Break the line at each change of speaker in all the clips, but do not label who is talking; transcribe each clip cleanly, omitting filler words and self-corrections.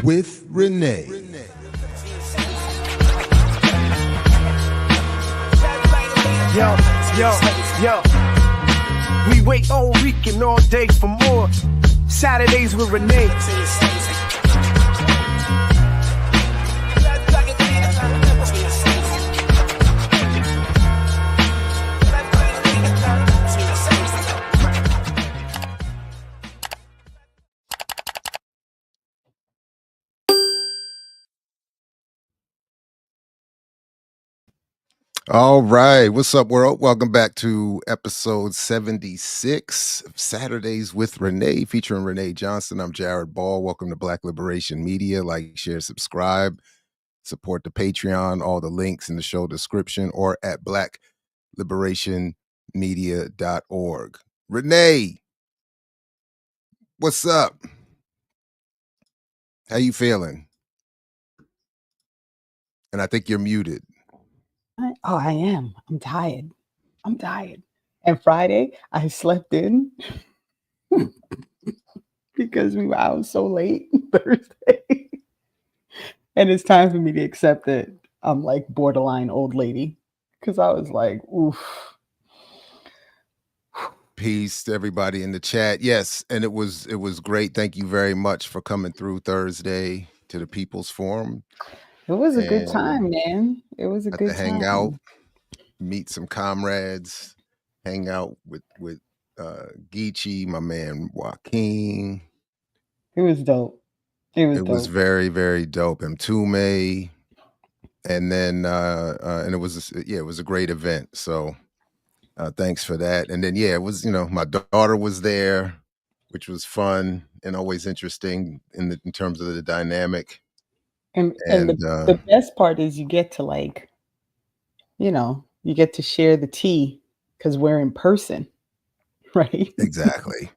with Renee.
Yo. We wait all week and all day for more. Saturdays with Renee.
All right. What's up, world? Welcome back to episode 76 of Saturdays with Renee, featuring Renee Johnson. I'm Jared Ball. Welcome to Black Liberation Media. Like, share, subscribe, support the Patreon, all the links in the show description or at blackliberationmedia.org. Renee, what's up? How you feeling? And I think you're muted.
I am. I'm tired. And Friday, I slept in because we were out so late Thursday. And it's time for me to accept that I'm like borderline old lady. Because I was like, oof.
Peace to everybody in the chat. Yes, and it was great. Thank you very much for coming through Thursday to the People's Forum.
It was a good time, man. It was a good time.
Hang out, meet some comrades, hang out with Geechee, my man Joaquin.
It was dope.
It was very, very dope. Mtume. And then and it was a great event. So thanks for that. And then it was, my daughter was there, which was fun and always interesting in terms of the dynamic.
And the best part is you get to you get to share the tea because we're in person, right?
Exactly.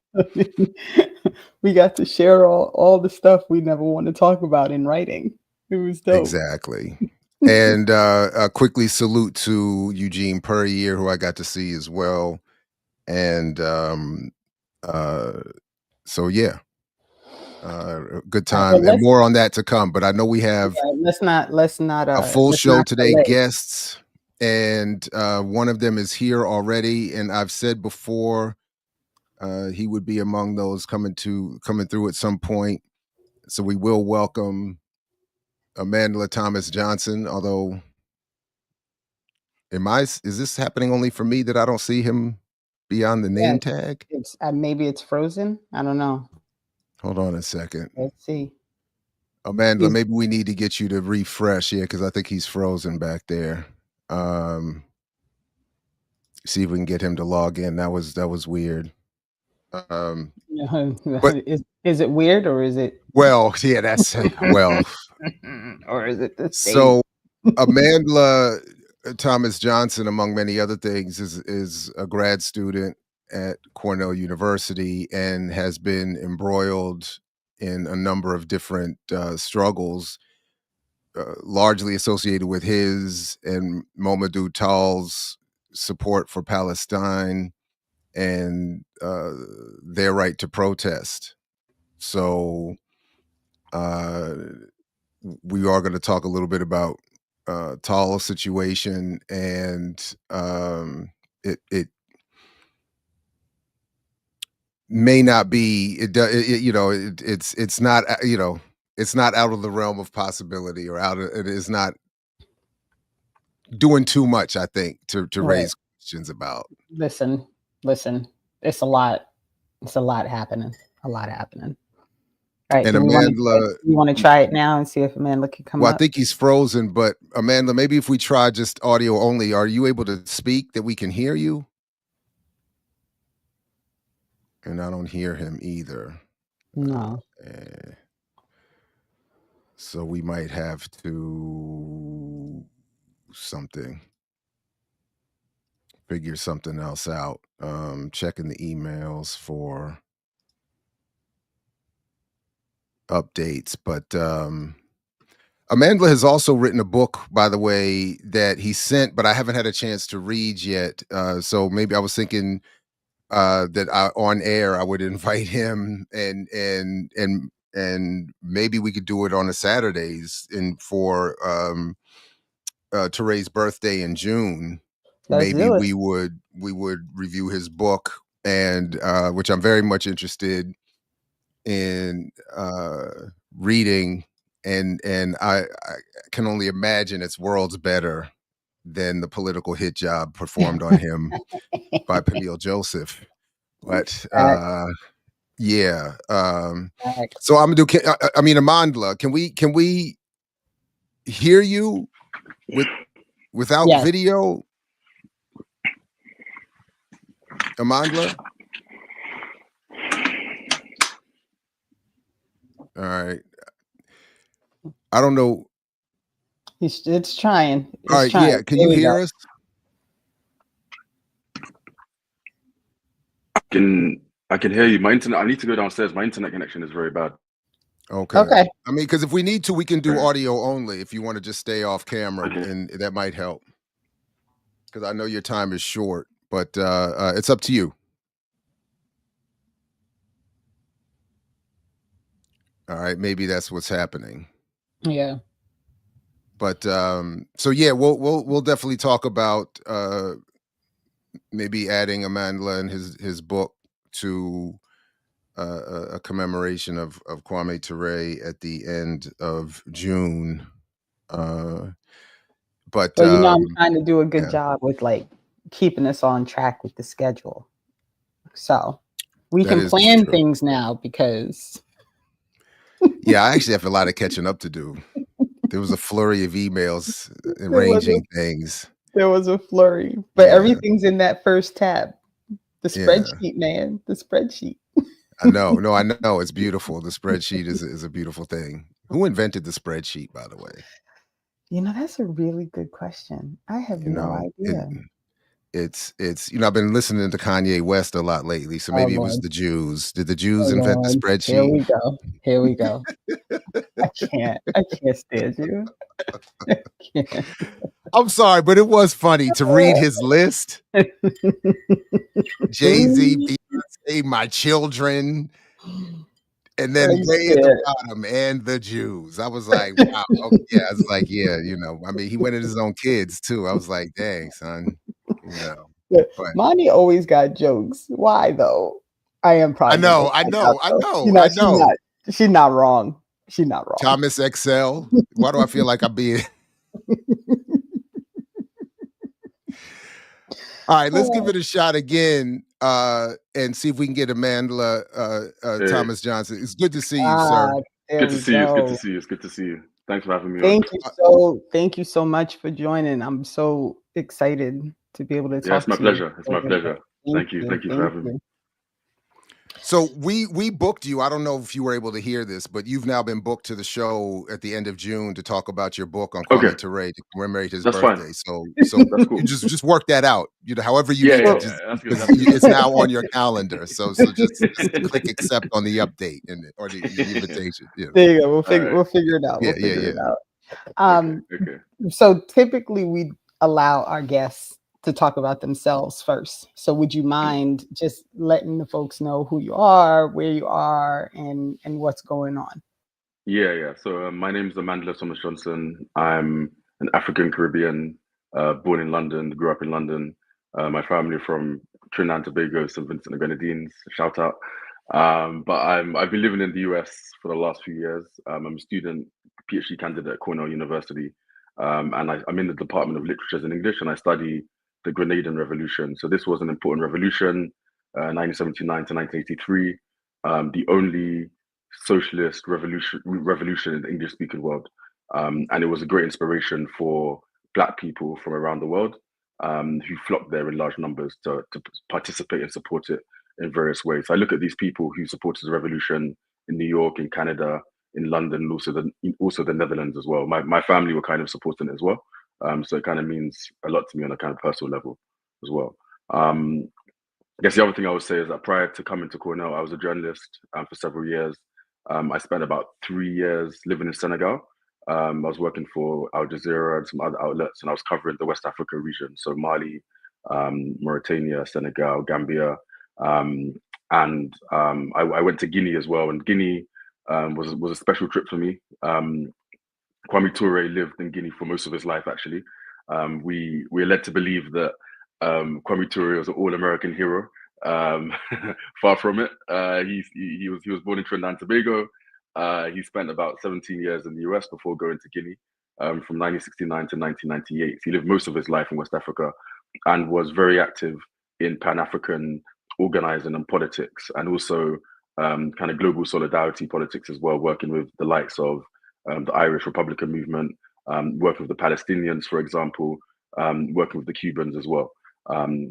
We got to share all the stuff we never want to talk about in writing. It was dope.
Exactly. And quickly salute to Eugene Puryear, who I got to see as well. And good time, and more on that to come. But I know we have
let's not
a full show today, guests, and one of them is here already. And I've said before he would be among those coming through at some point. So we will welcome Amandla Thomas Johnson. Although, is this happening only for me that I don't see him beyond the name tag?
It's maybe it's frozen. I don't know.
Hold on a second.
Let's see.
Amandla, maybe we need to get you to refresh, because I think he's frozen back there. See if we can get him to log in. That was weird.
But is it weird or is it?
Well, yeah, that's well.
Or is it the same?
So, Amandla Thomas Johnson, among many other things, is a grad student at Cornell University and has been embroiled in a number of different struggles, largely associated with his and Momodou Taal's support for Palestine and their right to protest. So we are going to talk a little bit about Taal's situation, and it may not be it's not it's not out of the realm of possibility, or it is not doing too much, I think, to raise questions about.
Listen, it's a lot happening. All right,
and Amandla,
you want to try it now and see if Amandla can come up?
I think he's frozen, but Amandla, maybe if we try just audio only, are you able to speak that we can hear you? And I don't hear him either.
No.
So we might have to figure something else out. Checking the emails for updates. But Amandla has also written a book, by the way, that he sent, but I haven't had a chance to read yet. So maybe I was thinking that on air I would invite him and and maybe we could do it on a Saturdays for Teray's birthday in June.
Let's
Maybe
do it.
we would review his book, and which I'm very much interested in reading, and I can only imagine it's worlds better than the political hit job performed on him by Peniel Joseph. But yeah, so I'm gonna do. I mean, Amandla, can we hear you without
Yes.
video? Amandla? All right. I don't know.
It's trying. It's
All right,
trying.
yeah. Can
There
you
we
hear
go.
us?
I can hear you. My internet. I need to go downstairs. My internet connection is very bad.
Okay.
Okay.
I mean, because if we need to, we can do audio only. If you want to just stay off camera,
Okay.
and that might help. Because I know your time is short, but it's up to you. All right, maybe that's what's happening.
Yeah.
But so yeah, we'll definitely talk about maybe adding Amandla and his book to a commemoration of Kwame Ture at the end of June. But
Well, I'm trying to do a good
yeah.
job with like keeping us on track with the schedule. So we
That
can
is
plan
true.
things now because
Yeah, I actually have a lot of catching up to do. There was a flurry of emails arranging things.
there was a flurry, but
Yeah.
everything's in that first tab. The
Yeah.
spreadsheet, man. The spreadsheet.
I know. No, I know. It's beautiful. The spreadsheet is a beautiful thing. Who invented the spreadsheet, by the way?
That's a really good question. I have no idea.
It's I've been listening to Kanye West a lot lately, so
Oh,
maybe it was
Lord.
the Jews. Did the Jews
Oh,
invent the
Lord. Here
spreadsheet?
we go. Here we go. I can't stand you. I can't.
I'm sorry, but it was funny to read his list. Jay-Z, Beyonce, my children, and then way at the bottom, and the Jews. I was like, wow. Oh, yeah, I was like, yeah, I mean, he went at his own kids too. I was like, dang, son,
But
But
Monty always got jokes. Why though? I am
I
probably
know.
She's not wrong. She's not wrong.
Thomas XL. Why do I feel like I'm being? All right, let's give it a shot again and see if we can get Amandla Thomas Johnson. It's good to see you, sir.
Good to see you. It's good to see you. It's good to see you. Thanks for having me
on. Thank you so much for joining. I'm so excited to be able to talk to you.
Yeah, it's my pleasure. It's my pleasure. Thank you. Thank you for having me.
So we booked you. I don't know if you were able to hear this, but you've now been booked to the show at the end of June to talk about your book on Kwame Ture to commemorate his birthday. So
that's cool.
You just work that out. However you need
to.
That's good. It's now on your calendar. So just click accept on the update or the invitation.
There you go. We'll figure it out. We'll figure it out.
Okay.
So typically we allow our guests to talk about themselves first. So would you mind just letting the folks know who you are, where you are, and what's going on?
Yeah. So my name is Amandla Thomas Johnson. I'm an African Caribbean, born in London, grew up in London. My family from Trinidad and Tobago, St. Vincent and Grenadines, shout out. But I've been living in the US for the last few years. I'm a student, PhD candidate at Cornell University. And I'm in the Department of Literatures and English, and I study the Grenadian Revolution. So this was an important revolution, 1979 to 1983, the only socialist revolution in the English-speaking world. And it was a great inspiration for Black people from around the world who flocked there in large numbers to participate and support it in various ways. So I look at these people who supported the revolution in New York, in Canada, in London, and also the Netherlands as well. My family were kind of supporting it as well. So it kind of means a lot to me on a kind of personal level as well. I guess the other thing I would say is that prior to coming to Cornell, I was a journalist for several years. I spent about 3 years living in Senegal. I was working for Al Jazeera and some other outlets, and I was covering the West Africa region, so Mali, Mauritania, Senegal, Gambia, and I went to Guinea as well. And Guinea was a special trip for me. Kwame Ture lived in Guinea for most of his life. Actually, we're led to believe that Kwame Ture was an all-American hero. Far from it. He was born in Trinidad and Tobago. He spent about 17 years in the US before going to Guinea. From 1969 to 1998. He lived most of his life in West Africa and was very active in Pan-African organizing and politics, and also kind of global solidarity politics as well, working with the likes of the Irish Republican movement, working with the Palestinians, for example, working with the Cubans as well.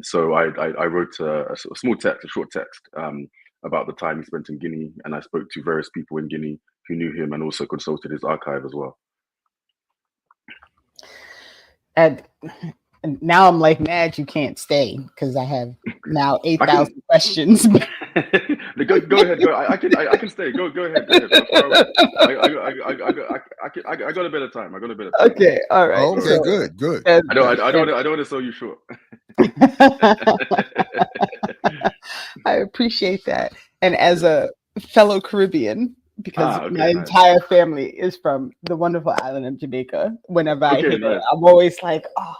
So I wrote a small text, a short text about the time he spent in Guinea, and I spoke to various people in Guinea who knew him and also consulted his archive as well.
And now I'm like mad you can't stay because I have now 8,000 questions.
Go ahead. I can stay. Go ahead. I got a bit of time.
Okay. All right.
Okay. So, good.
I don't want to sell you short.
I appreciate that. And as a fellow Caribbean, because my entire family is from the wonderful island of Jamaica. Whenever I hear it, I'm always like, oh,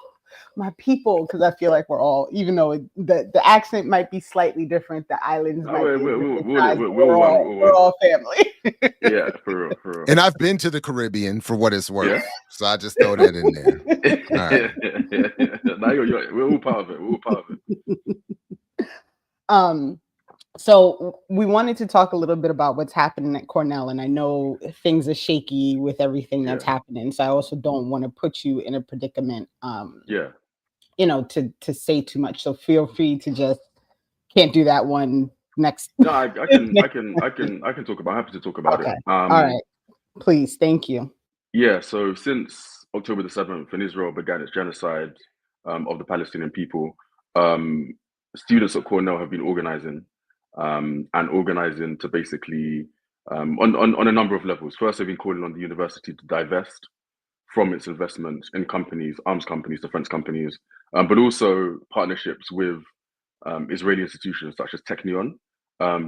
my people, because I feel like we're all, even though the accent might be slightly different, the islands we're all family.
Yeah, for real.
And I've been to the Caribbean for what it's worth, so I just throw that in there. All right.
Now we're all part of it.
So we wanted to talk a little bit about what's happening at Cornell, and I know things are shaky with everything that's happening. So I also don't want to put you in a predicament, to say too much. So feel free to just can't do that one next.
No, I can talk about. Happy to talk about it.
All right, please, thank you.
Yeah. So since October the 7th, when Israel began its genocide of the Palestinian people, students at Cornell have been organizing. And organizing to basically on a number of levels. First, they've been calling on the university to divest from its investments in companies, arms companies, defense companies, but also partnerships with Israeli institutions such as Technion,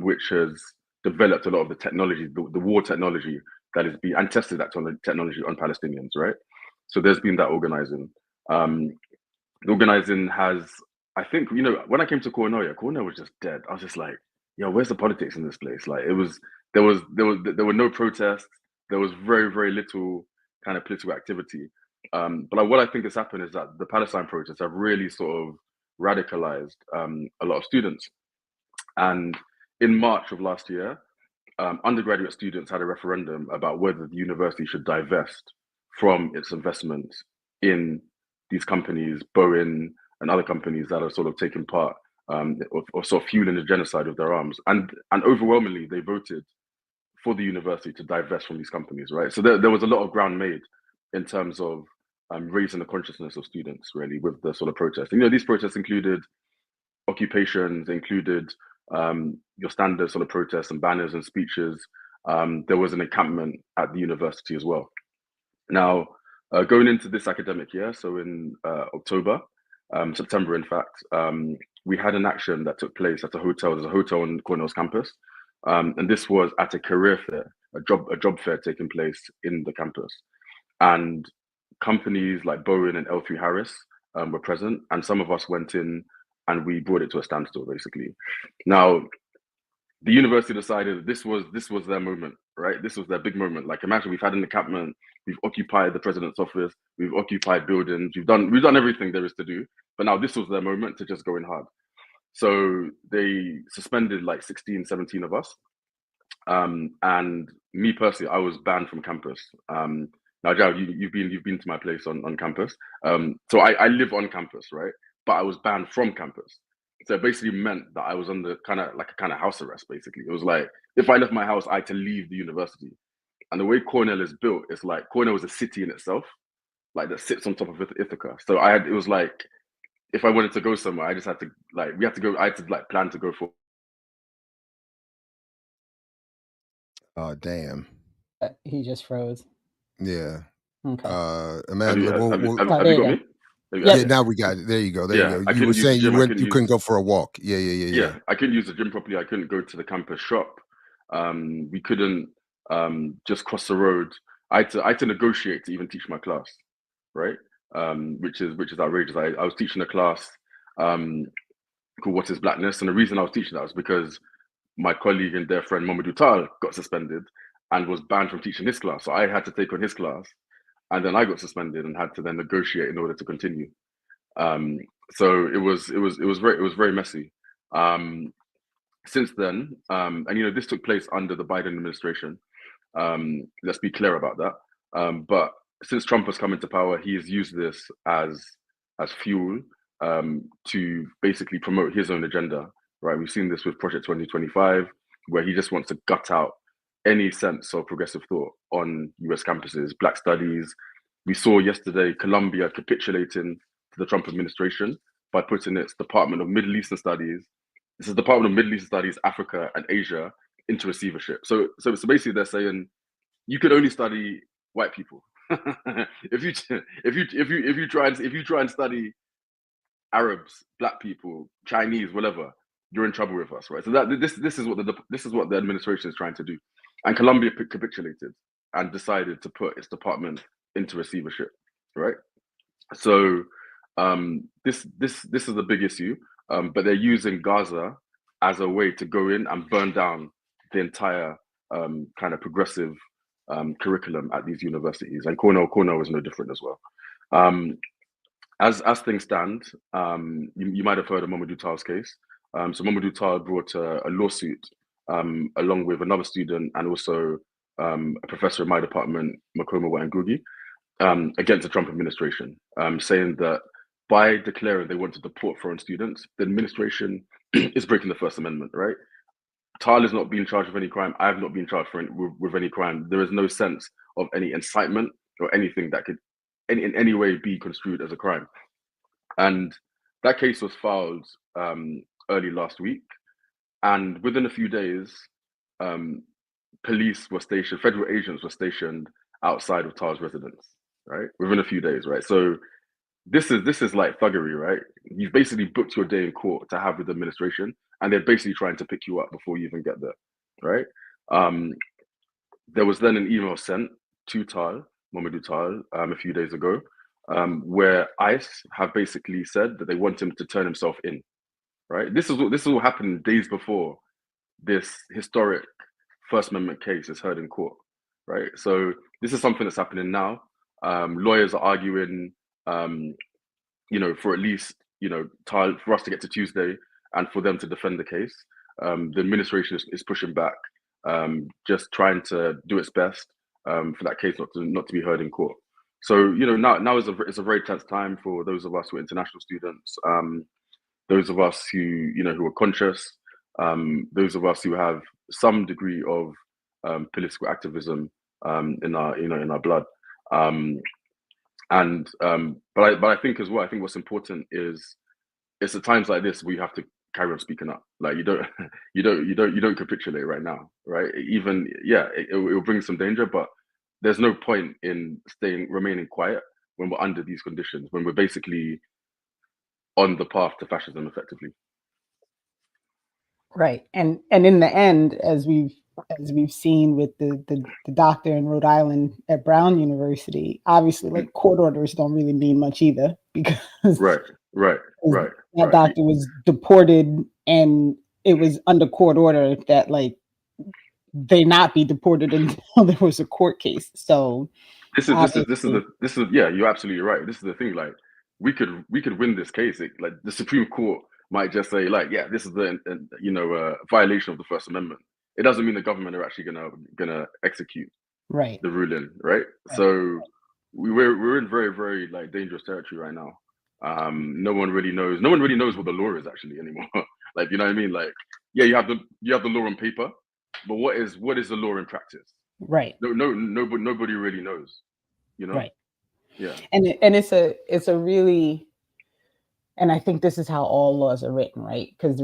which has developed a lot of the technology, the war technology that is being and tested that technology on Palestinians, right? So there's been that organizing. The organizing has, I think, when I came to Cornell, Cornell was just dead. I was just like, where's the politics in this place? Like there were no protests. There was very, very little kind of political activity. But what I think has happened is that the Palestine protests have really sort of radicalized a lot of students. And in March of last year, undergraduate students had a referendum about whether the university should divest from its investments in these companies, Boeing and other companies that are sort of taking part or sort of fueling the genocide with their arms. And overwhelmingly, they voted for the university to divest from these companies, right? So there was a lot of ground made in terms of raising the consciousness of students, really, with the sort of protests. And, these protests included occupations, included your standard sort of protests and banners and speeches. There was an encampment at the university as well. Now, going into this academic year, so in September, in fact, we had an action that took place at a hotel. There's a hotel on Cornell's campus. And this was at a career fair, a job fair taking place in the campus. And companies like Boeing and L3 Harris were present. And some of us went in and we brought it to a standstill, basically. Now, the university decided this was their moment, right? This was their big moment. Like, imagine we've had an encampment, we've occupied the president's office, we've occupied buildings, we've done everything there is to do. But now this was their moment to just go in hard. So they suspended like 16, 17 of us. And me personally, I was banned from campus. Now, Jao, you've been to my place on campus. So I live on campus, right? But I was banned from campus. So it basically meant that I was under kind of house arrest, basically. It was like, if I left my house, I had to leave the university. And the way Cornell is built, it's like Cornell is a city in itself, like that sits on top of Ithaca. So it was like, if I wanted to go somewhere, I just had to I had to plan to go for.
Oh, damn.
He just froze.
Yeah.
Okay.
Amandla,
have you got me?
Yeah, now we got it. There you go. You go. You were saying you couldn't go for a walk. Yeah.
I couldn't use the gym properly. I couldn't go to the campus shop. We couldn't just cross the road. I had to negotiate to even teach my class, right? Which is outrageous. I was teaching a class called What is Blackness? And the reason I was teaching that was because my colleague and their friend Momodou Taal got suspended and was banned from teaching his class. So I had to take on his class, and then I got suspended and had to then negotiate in order to continue. So it was very messy. Since then, and this took place under the Biden administration. Let's be clear about that. But since Trump has come into power, he has used this as fuel to basically promote his own agenda. Right, we've seen this with Project 2025, where he just wants to gut out any sense of progressive thought on US campuses, Black studies. We saw yesterday Colombia capitulating to the Trump administration by putting its Department of Middle Eastern Studies, this is Department of Middle Eastern Studies, Africa and Asia, into receivership. So basically they're saying you could only study white people. if you try and study Arabs, Black people, Chinese, whatever, you're in trouble with us, right? So this is what the administration is trying to do, and Colombia capitulated and decided to put its department into receivership, right? So this is a big issue, but they're using Gaza as a way to go in and burn down the entire kind of progressive curriculum at these universities, and Cornell is no different as well. As things stand, you might have heard of Momodou Taal's case. So Momodou Taal brought a lawsuit along with another student and also a professor in my department, Makoma Ngugi, against the Trump administration, saying that by declaring they want to deport foreign students, the administration is breaking the First Amendment, right? Taal is not being charged with any crime. I have not been charged with any crime. There is no sense of any incitement or anything that could in any way be construed as a crime. And that case was filed early last week. And within a few days, police were stationed, federal agents were stationed outside of Taal's residence, right? Within a few days, right? So this is like thuggery, right? You've basically booked your day in court to have with the administration, and they're basically trying to pick you up before you even get there, right? There was then an email sent to Momodou Taal, a few days ago, where ICE have basically said that they want him to turn himself in, right? This is all happened days before this historic First Amendment case is heard in court, right? So this is something that's happening now. Lawyers are arguing, for at least, Taal, for us to get to Tuesday and for them to defend the case. The administration is pushing back, just trying to do its best for that case not to be heard in court. So now is a very tense time for those of us who are international students, those of us who are conscious, those of us who have some degree of political activism in our blood. But I think as well, I think what's important is it's at times like this we have to carry on speaking up. Like you don't capitulate right now, right? Even it will bring some danger, but there's no point in remaining quiet when we're under these conditions, when we're basically on the path to fascism effectively.
Right. And in the end, as we've seen with the doctor in Rhode Island at Brown University, obviously like court orders don't really mean much either, because
right.
That doctor was deported, and it was under court order that like they not be deported until there was a court case. So
this is you're absolutely right. This is the thing, like we could win this case. Like the Supreme Court might just say like, yeah, this is the violation of the First Amendment. It doesn't mean the government are actually gonna execute the ruling, right? So we're in very, very like dangerous territory right now. No one really knows what the law is actually anymore. Like, you know what I mean? Like, yeah, you have the law on paper, but what is the law in practice?
Right.
Nobody really knows,
Right.
Yeah.
And it's a really, and I think this is how all laws are written, right? Because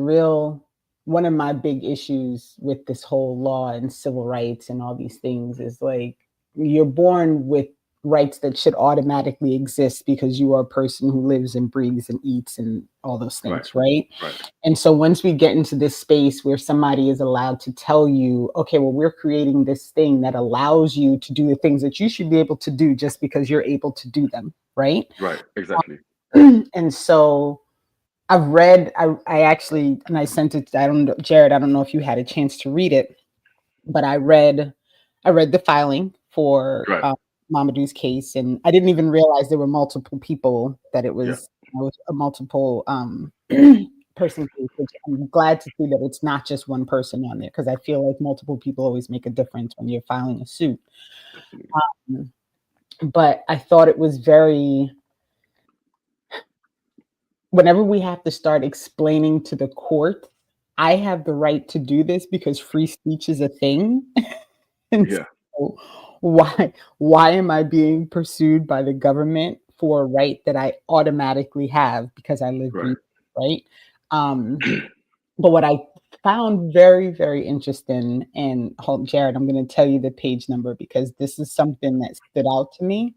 one of my big issues with this whole law and civil rights and all these things is like you're born with rights that should automatically exist because you are a person who lives and breathes and eats and all those things, right? And so once we get into this space where somebody is allowed to tell you, okay, well, we're creating this thing that allows you to do the things that you should be able to do just because you're able to do them, right?
Right, exactly.
And so I've read, I actually, and I sent it, I don't know, Jared, I don't know if you had a chance to read it, but I read the filing for Momodou's case, and I didn't even realize there were multiple people, that it was, a multiple person case, which I'm glad to see that it's not just one person on there, because I feel like multiple people always make a difference when you're filing a suit. But I thought it was very, whenever we have to start explaining to the court, I have the right to do this because free speech is a thing. And so why am I being pursued by the government for a right that I automatically have because I live here, right? But what I found very, very interesting, and Jared, I'm going to tell you the page number because this is something that stood out to me.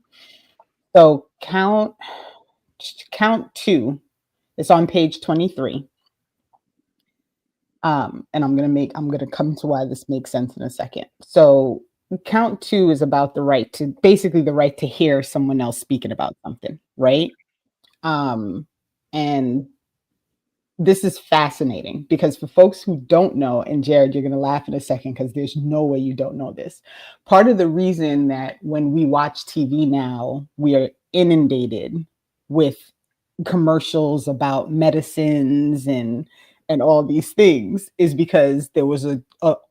So count 2. It's on page 23. And I'm going to come to why this makes sense in a second. So count 2 is about the right to hear someone else speaking about something, right? And this is fascinating because for folks who don't know, and Jared, you're going to laugh in a second because there's no way you don't know this. Part of the reason that when we watch TV now, we are inundated with commercials about medicines and all these things is because there was a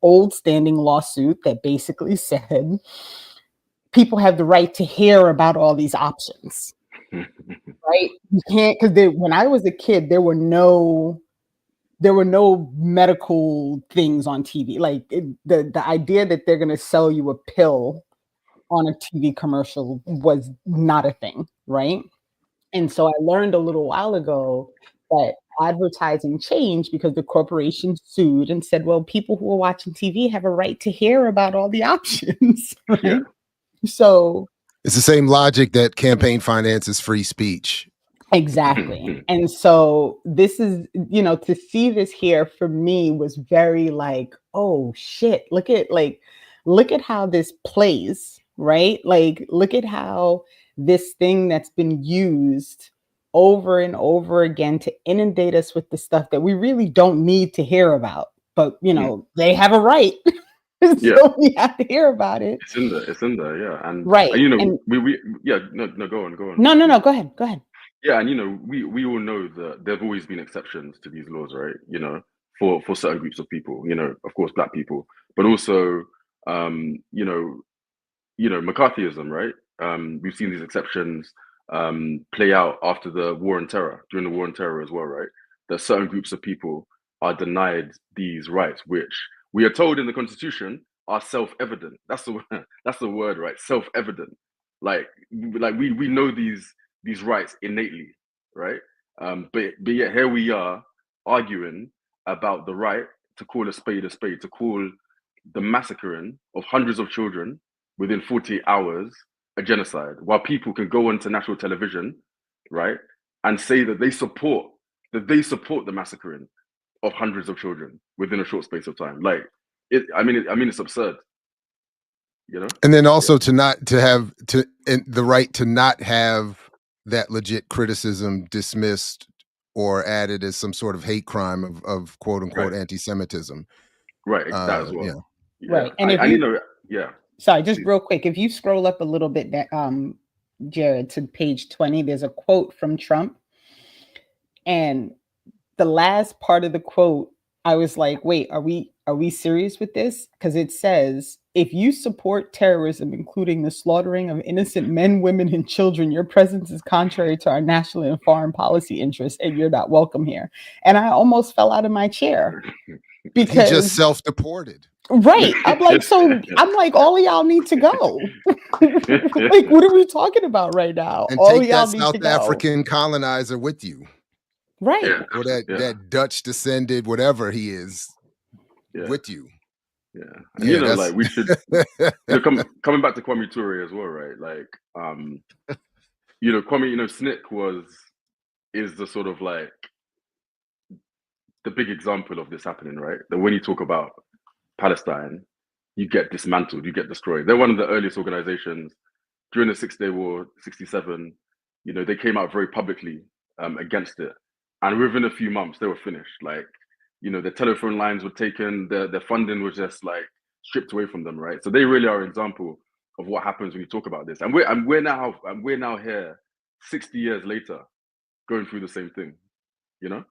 old standing lawsuit that basically said people have the right to hear about all these options. Right? You can't, because when I was a kid, there were no medical things on TV. Like the idea that they're going to sell you a pill on a TV commercial was not a thing, right? And so I learned a little while ago that advertising changed because the corporation sued and said, well, people who are watching TV have a right to hear about all the options, right? So
it's the same logic that campaign finance is free speech.
Exactly. And so this is, to see this here for me was very like, oh shit, look at how this plays, right? Like, look at how this thing that's been used over and over again to inundate us with the stuff that we really don't need to hear about. But, they have a right. So we have to hear about it.
It's in there, yeah. And
right.
And, we go on.
No, go ahead.
Yeah, and we all know that there've always been exceptions to these laws, right? For certain groups of people, of course, Black people, but also, McCarthyism, right? We've seen these exceptions play out after the War on Terror, during the War on Terror as well, right? That certain groups of people are denied these rights, which we are told in the Constitution are self-evident. That's the word, right? Self-evident. Like we know these rights innately, right? But yet here we are arguing about the right to call a spade, to call the massacring of hundreds of children within 48 hours a genocide, while people can go onto national television, right, and say that they support the massacring of hundreds of children within a short space of time. Like, it's absurd.
And then also the right to not have that legit criticism dismissed or added as some sort of hate crime of quote unquote anti-Semitism.
Right, that as well.
Yeah. Right. And sorry, just real quick, if you scroll up a little bit, Jared, to page 20, there's a quote from Trump. And the last part of the quote, I was like, wait, are we serious with this? Because it says, if you support terrorism, including the slaughtering of innocent men, women, and children, your presence is contrary to our national and foreign policy interests, and you're not welcome here. And I almost fell out of my chair because
he just self-deported.
Right. I'm like, all of y'all need to go. Like, what are we talking about right now?
And
all
take that South African colonizer with you.
Right.
Or that Dutch descended, whatever he is, with you.
And
Yeah,
like we should, coming back to Kwame Ture as well, right? Like, Kwame, SNCC is the sort of like the big example of this happening, right? That when you talk about Palestine, you get dismantled, you get destroyed. They're one of the earliest organizations during the 6 Day War, 67. They came out very publicly against it, and within a few months they were finished. Like, their telephone lines were taken, their funding was just like stripped away from them, right? So they really are an example of what happens when you talk about this. And we're now here 60 years later going through the same thing, you know?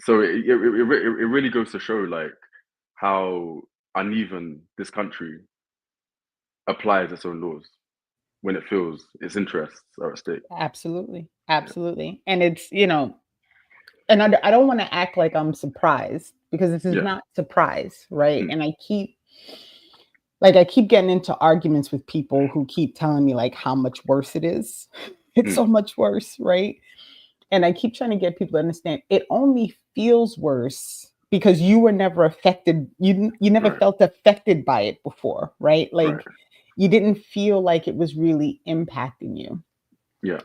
So it really goes to show like how uneven this country applies its own laws when it feels its interests are at stake.
Absolutely. Absolutely. And it's, and I don't want to act like I'm surprised, because this is not surprise, right? And I keep getting into arguments with people who keep telling me like how much worse it is. It's so much worse, right? And I keep trying to get people to understand it only feels worse because you were never affected. You never felt affected by it before, right? Like you didn't feel like it was really impacting you.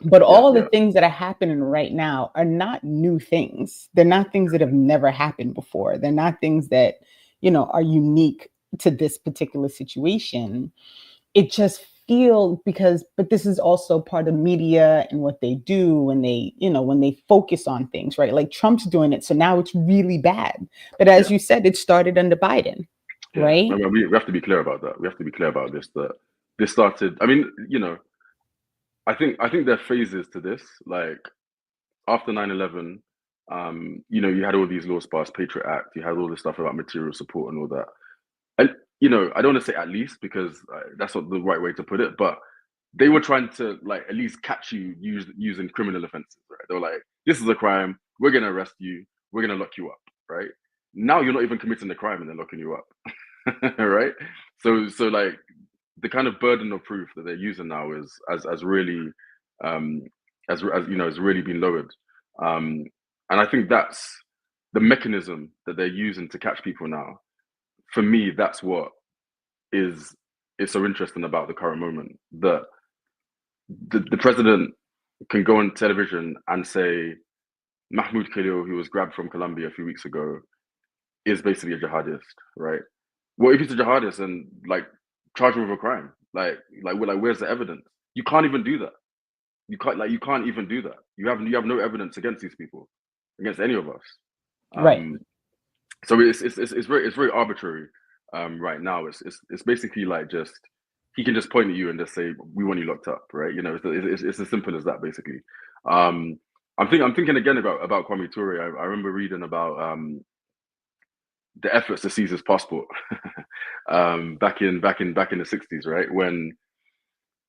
But all the things that are happening right now are not new things. They're not things that have never happened before. They're not things that, are unique to this particular situation. It just feels but this is also part of media and what they do when they, when they focus on things, right? Like Trump's doing it. So now it's really bad. But as you said, it started under Biden, right?
I mean, we have to be clear about that. We have to be clear about this, that this started, I mean, I think there are phases to this. Like after 9/11, you had all these laws passed, Patriot Act, you had all this stuff about material support and all that. And I don't want to say at least, because that's not the right way to put it, but they were trying to like at least catch you using criminal offenses, right? They were like, this is a crime, we're gonna arrest you, we're gonna lock you up, right? Now you're not even committing the crime and they're locking you up, right? So like the kind of burden of proof that they're using now is as really as really been lowered, and I think that's the mechanism that they're using to catch people now. For me, that's what is so interesting about the current moment, that the president can go on television and say Mahmoud Khalil, who was grabbed from Colombia a few weeks ago, is basically a jihadist, right? Well, if he's a jihadist and like charge him with a crime, like where's the evidence? You can't even do that. You can't even do that. You have no evidence against these people, against any of us.
Right.
So it's very arbitrary right now. It's basically like just he can just point at you and just say we want you locked up, right? It's as simple as that basically. I'm thinking again about Kwame Ture. I remember reading about the efforts to seize his passport back in the 60s, right? When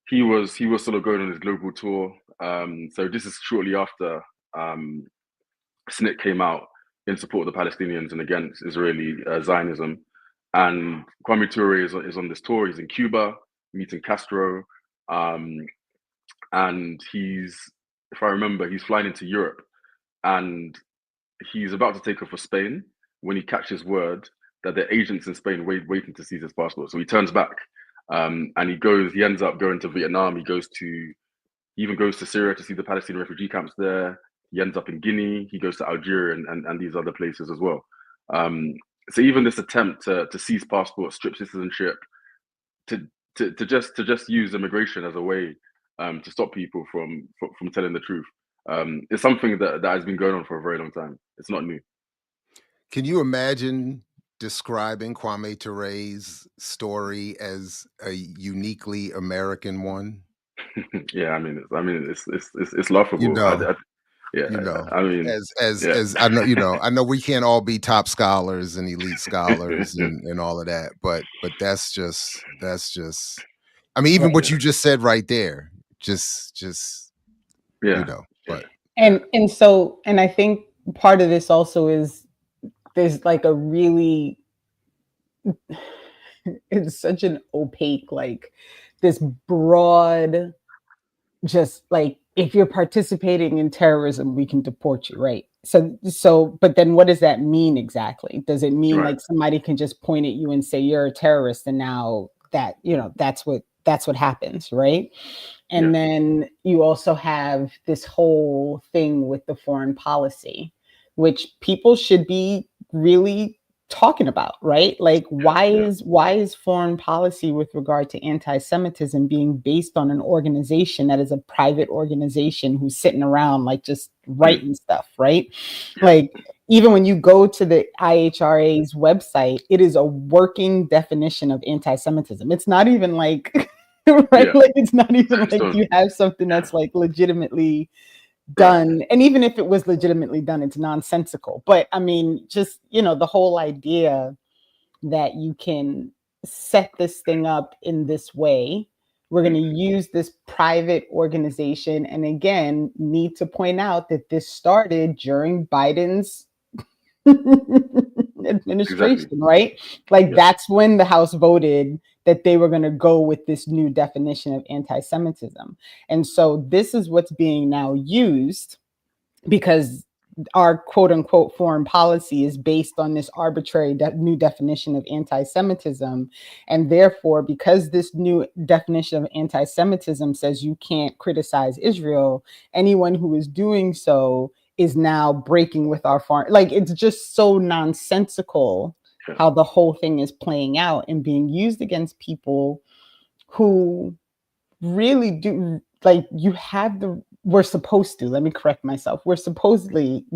he was sort of going on his global tour. So this is shortly after SNCC came out in support of the Palestinians and against Israeli Zionism. And Kwame Ture is on this tour. He's in Cuba, meeting Castro, and if I remember, he's flying into Europe, and he's about to take off for Spain when he catches word that there are agents in Spain waiting to seize his passport. So he turns back, and he ends up going to Vietnam. He even goes to Syria to see the Palestinian refugee camps there. He ends up in Guinea. He goes to Algeria and these other places as well. So even this attempt to seize passports, strip citizenship, to just use immigration as a way to stop people from telling the truth, is something that has been going on for a very long time. It's not new.
Can you imagine describing Kwame Ture's story as a uniquely American one?
Yeah, I mean, it's laughable.
As I know, I know we can't all be top scholars and elite scholars and all of that, but that's just, I mean, even what you just said right there, just but
and I think part of this also is there's like a really it's such an opaque, like this broad, just like if you're participating in terrorism, we can deport you, right? but then what does that mean exactly? Does it mean
Right.
like somebody can just point at you and say you're a terrorist, and now that, that's what happens, right?
Yeah.
And then you also have this whole thing with the foreign policy, which people should be really talking about, right? Like, why is foreign policy with regard to anti-Semitism being based on an organization that is a private organization who's sitting around like just writing stuff, right? Like, even when you go to the IHRA's website, it is a working definition of anti-Semitism. It's not even like right? Like, it's not even like you have something that's like legitimately done. And even if it was legitimately done, it's nonsensical. But I mean, just, the whole idea that you can set this thing up in this way. We're going to use this private organization. And again, need to point out that this started during Biden's administration, right? Like, that's when the House voted that they were going to go with this new definition of anti-Semitism. And so this is what's being now used, because our quote unquote foreign policy is based on this arbitrary new definition of anti-Semitism. And therefore, because this new definition of anti-Semitism says you can't criticize Israel, anyone who is doing so is now breaking with our foreign, like, it's just so nonsensical how the whole thing is playing out and being used against people who really do, like, we're supposed to, let me correct myself, we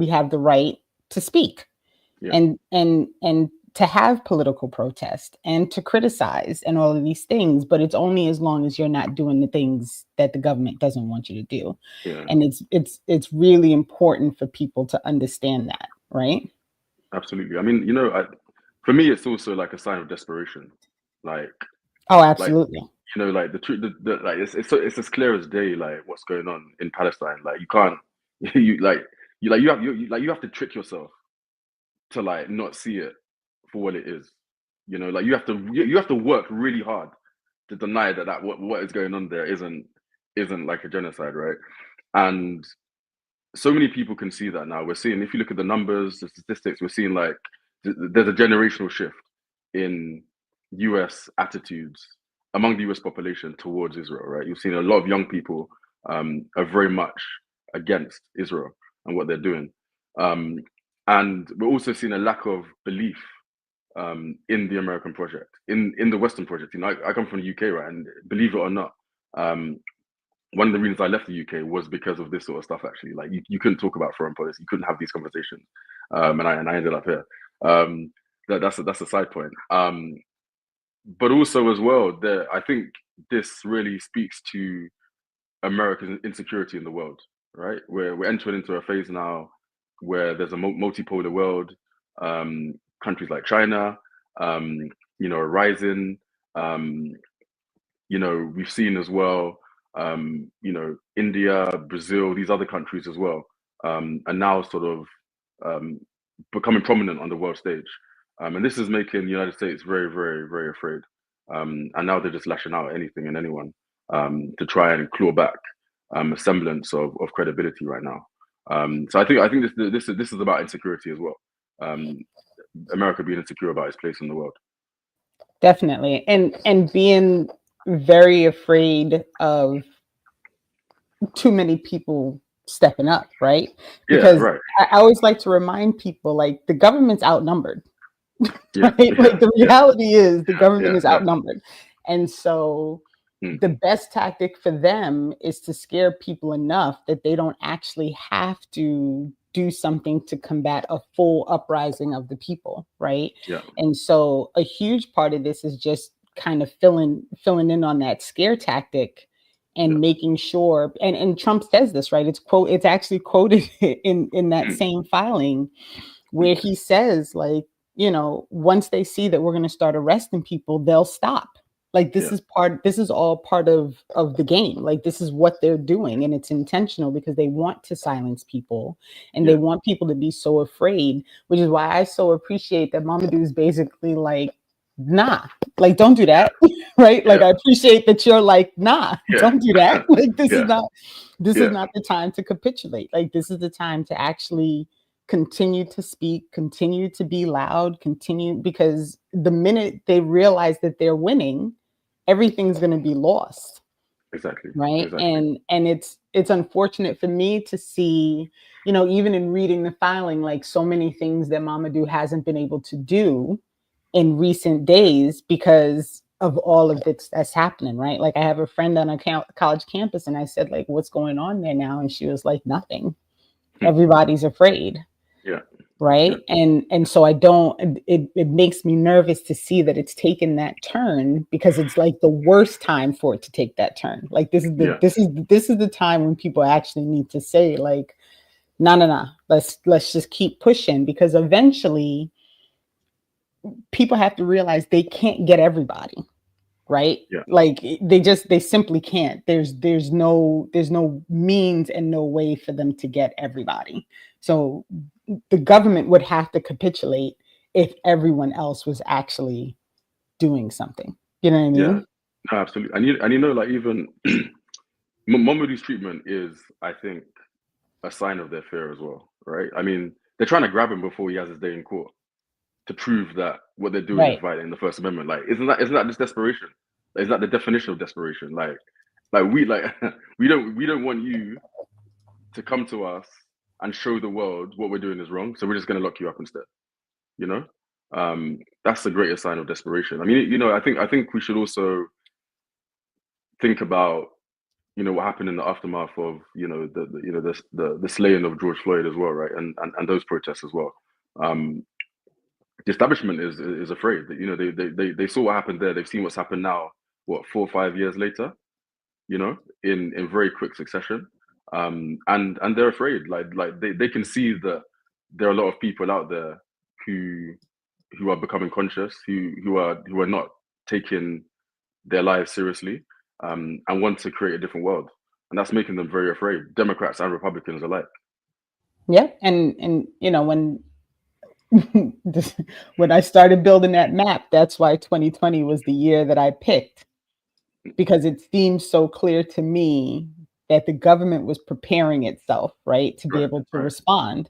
have the right to speak and to have political protest and to criticize and all of these things, but it's only as long as you're not doing the things that the government doesn't want you to do. And it's really important for people to understand that, right?
Absolutely. I mean, for me, it's also like a sign of desperation. Like,
oh, absolutely.
Like, like the truth, like it's as clear as day. Like, what's going on in Palestine? Like, you can't, you have to trick yourself to like not see it for what it is. Like, you have to work really hard to deny that what is going on there isn't like a genocide, right? And so many people can see that now. We're seeing, if you look at the numbers, the statistics, we're seeing like there's a generational shift in US attitudes among the US population towards Israel, right? You've seen a lot of young people are very much against Israel and what they're doing. And we're also seeing a lack of belief in the American project, in the Western project. I come from the UK, right? And believe it or not, one of the reasons I left the UK was because of this sort of stuff. Actually, like, you couldn't talk about foreign policy, you couldn't have these conversations, and I ended up here. That's a side point. But also as well, I think this really speaks to America's insecurity in the world, right? We're entering into a phase now where there's a multipolar world. Countries like China, are rising. We've seen as well, India, Brazil, these other countries as well, are now sort of becoming prominent on the world stage. And this is making the United States very, very, very afraid. And now they're just lashing out at anything and anyone to try and claw back a semblance of credibility right now. So I think this is about insecurity as well. America being insecure about its place in the world.
Definitely, and being very afraid of too many people stepping up, right? Because I always like to remind people, like, the government's outnumbered. Right? Like, the reality is the government is outnumbered. And so the best tactic for them is to scare people enough that they don't actually have to do something to combat a full uprising of the people, right? And so a huge part of this is just kind of filling in on that scare tactic and making sure, and Trump says this, right? It's actually quoted in that same filing, where he says, like, once they see that we're going to start arresting people, they'll stop. Like, this is all part of the game. Like, this is what they're doing, and it's intentional because they want to silence people and they want people to be so afraid, which is why I so appreciate that Momodou is basically like, nah, like, don't do that. Right? Like, I appreciate that you're like, nah, don't do that. Like, this is not the time to capitulate. Like, this is the time to actually continue to speak, continue to be loud, continue, because the minute they realize that they're winning, everything's going to be lost.
Exactly.
Right.
Exactly.
And it's unfortunate for me to see, even in reading the filing, like so many things that Momodou hasn't been able to do in recent days because of all of this that's happening, right? Like I have a friend on a college campus and I said, like, what's going on there now? And she was like, nothing. Everybody's afraid.
Yeah.
Right.
Yeah.
And so it makes me nervous to see that it's taken that turn, because it's like the worst time for it to take that turn. Like this is the time when people actually need to say, like, no, let's just keep pushing, because eventually people have to realize they can't get everybody. Right.
Yeah.
Like they simply can't. There's no means and no way for them to get everybody. So the government would have to capitulate if everyone else was actually doing something. You know what I mean?
Yeah. No, absolutely. And you know, like, even Momodou's treatment is, I think, a sign of their fear as well, right? I mean, they're trying to grab him before he has his day in court to prove that what they're doing is
Right.
violating the First Amendment. Like, isn't that just desperation? Is that the definition of desperation? Like we we don't want you to come to us and show the world what we're doing is wrong, so we're just going to lock you up instead. You know, that's the greatest sign of desperation. I mean, I think we should also think about, what happened in the aftermath of, the slaying of George Floyd as well, right? And those protests as well. The establishment is afraid that, they saw what happened there. They've seen what's happened now. What, 4 or 5 years later? In very quick succession. And they're afraid. Like they can see that there are a lot of people out there who are becoming conscious, who are not taking their lives seriously, and want to create a different world. And that's making them very afraid, Democrats and Republicans alike.
Yeah. And when when I started building that map, that's why 2020 was the year that I picked, because it seemed so clear to me that the government was preparing itself, right, to be able to respond.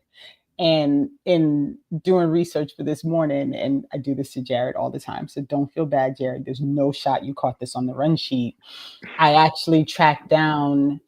And in doing research for this morning, and I do this to Jared all the time, so don't feel bad, Jared. There's no shot you caught this on the run sheet. I actually tracked down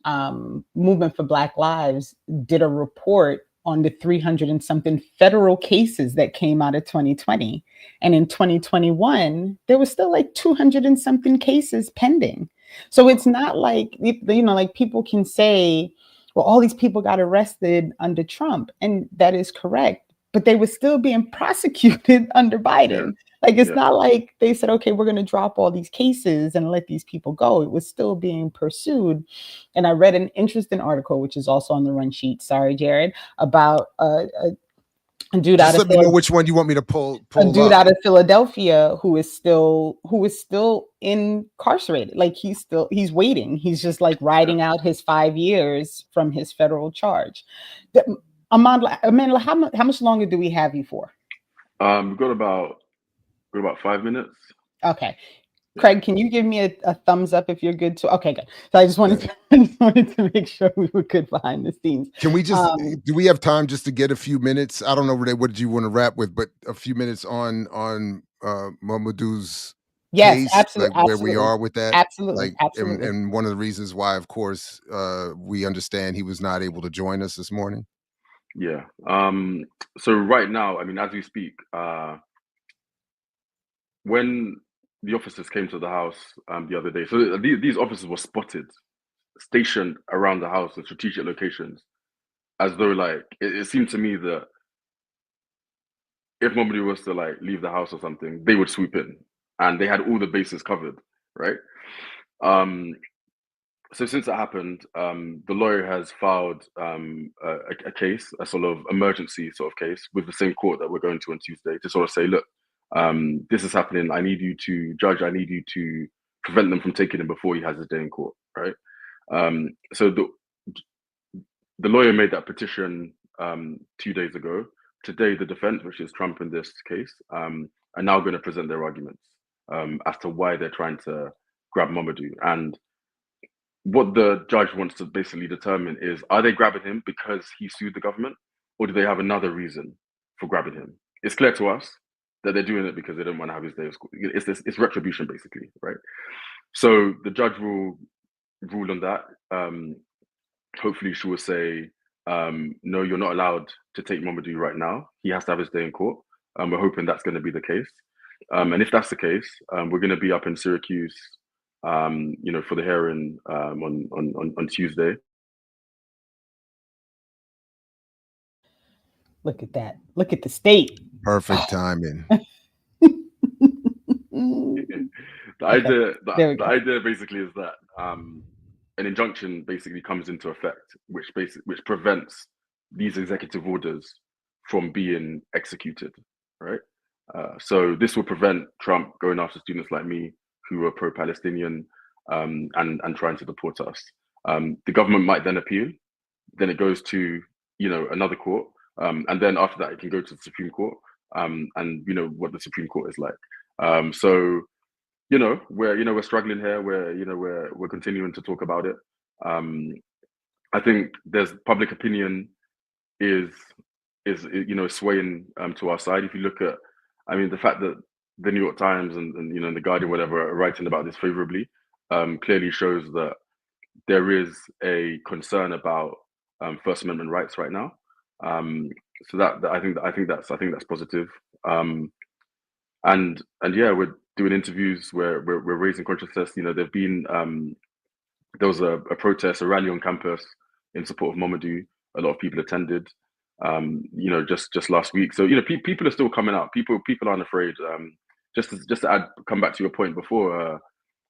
Movement for Black Lives did a report on the 300 and something federal cases that came out of 2020. And in 2021, there was still like 200 and something cases pending. So it's not like, like people can say, well, all these people got arrested under Trump, and that is correct, but they were still being prosecuted under Biden. Like, it's not like they said, okay, we're going to drop all these cases and let these people go. It was still being pursued. And I read an interesting article, which is also on the run sheet, sorry, Jared, about a dude
Just let me know which one you want me to pull
a dude
up.
out of Philadelphia who is still incarcerated. Like he's waiting. He's just like riding out his 5 years from his federal charge. Amandla, how much longer do we have you for?
We've got about 5 minutes.
Okay. Craig, can you give me a thumbs up if you're good to? Okay, good. So I just wanted to make sure we were good behind the scenes.
Can we just do we have time just to get a few minutes? I don't know, Renee, what did you want to wrap with, but a few minutes on Momodou's case,
absolutely,
like where we are with that.
Absolutely,
like,
absolutely.
And one of the reasons why, of course, we understand he was not able to join us this morning.
Yeah. So right now, I mean, as we speak, when the officers came to the house the other day, so these officers were spotted, stationed around the house in strategic locations, as though, like, it seemed to me that if Momodou was to, like, leave the house or something, they would swoop in, and they had all the bases covered, right? So since that happened, the lawyer has filed a case, a sort of emergency sort of case, with the same court that we're going to on Tuesday, to sort of say, look, this is happening. I need you to prevent them from taking him before he has his day in court, right? So the lawyer made that petition 2 days ago. Today, the defense, which is Trump in this case, are now going to present their arguments as to why they're trying to grab Momodou. And what the judge wants to basically determine is, are they grabbing him because he sued the government, or do they have another reason for grabbing him? It's clear to us that they're doing it because they don't want to have his day of school. It's retribution, basically, right? So the judge will rule on that. Hopefully, she will say, no, you're not allowed to take Momodou right now. He has to have his day in court. We're hoping that's going to be the case. And if that's the case, we're going to be up in Syracuse, for the hearing on Tuesday.
Look at that. Look at the state.
Perfect timing.
The idea basically is that an injunction basically comes into effect, which prevents these executive orders from being executed, right? So this will prevent Trump going after students like me who are pro-Palestinian and trying to deport us. The government might then appeal. Then it goes to another court, and then after that it can go to the Supreme Court. And what the Supreme Court is like. So we're struggling here. We're continuing to talk about it. I think there's public opinion is swaying to our side. If you look at, the fact that the New York Times and the Guardian, whatever, are writing about this favorably, clearly shows that there is a concern about First Amendment rights right now. So that I think that's positive. And yeah, we're doing interviews where we're raising consciousness. There've been there was a protest, a rally on campus in support of Momodou. A lot of people attended. Just last week. So people are still coming out. People aren't afraid. Just to come back to your point before.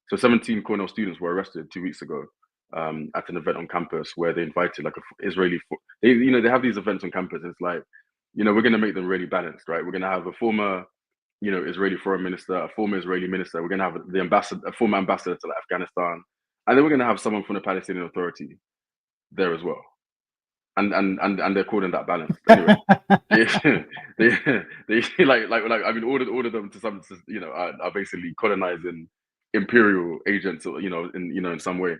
So 17 Cornell students were arrested 2 weeks ago at an event on campus where they invited like a Israeli. They have these events on campus. And it's like, we're going to make them really balanced, right? We're going to have a former, Israeli foreign minister, a former Israeli minister. We're going to have a former ambassador to Afghanistan, and then we're going to have someone from the Palestinian Authority there as well. And they're calling that balanced. Anyway, they all of them to some, are basically colonizing imperial agents, in some way,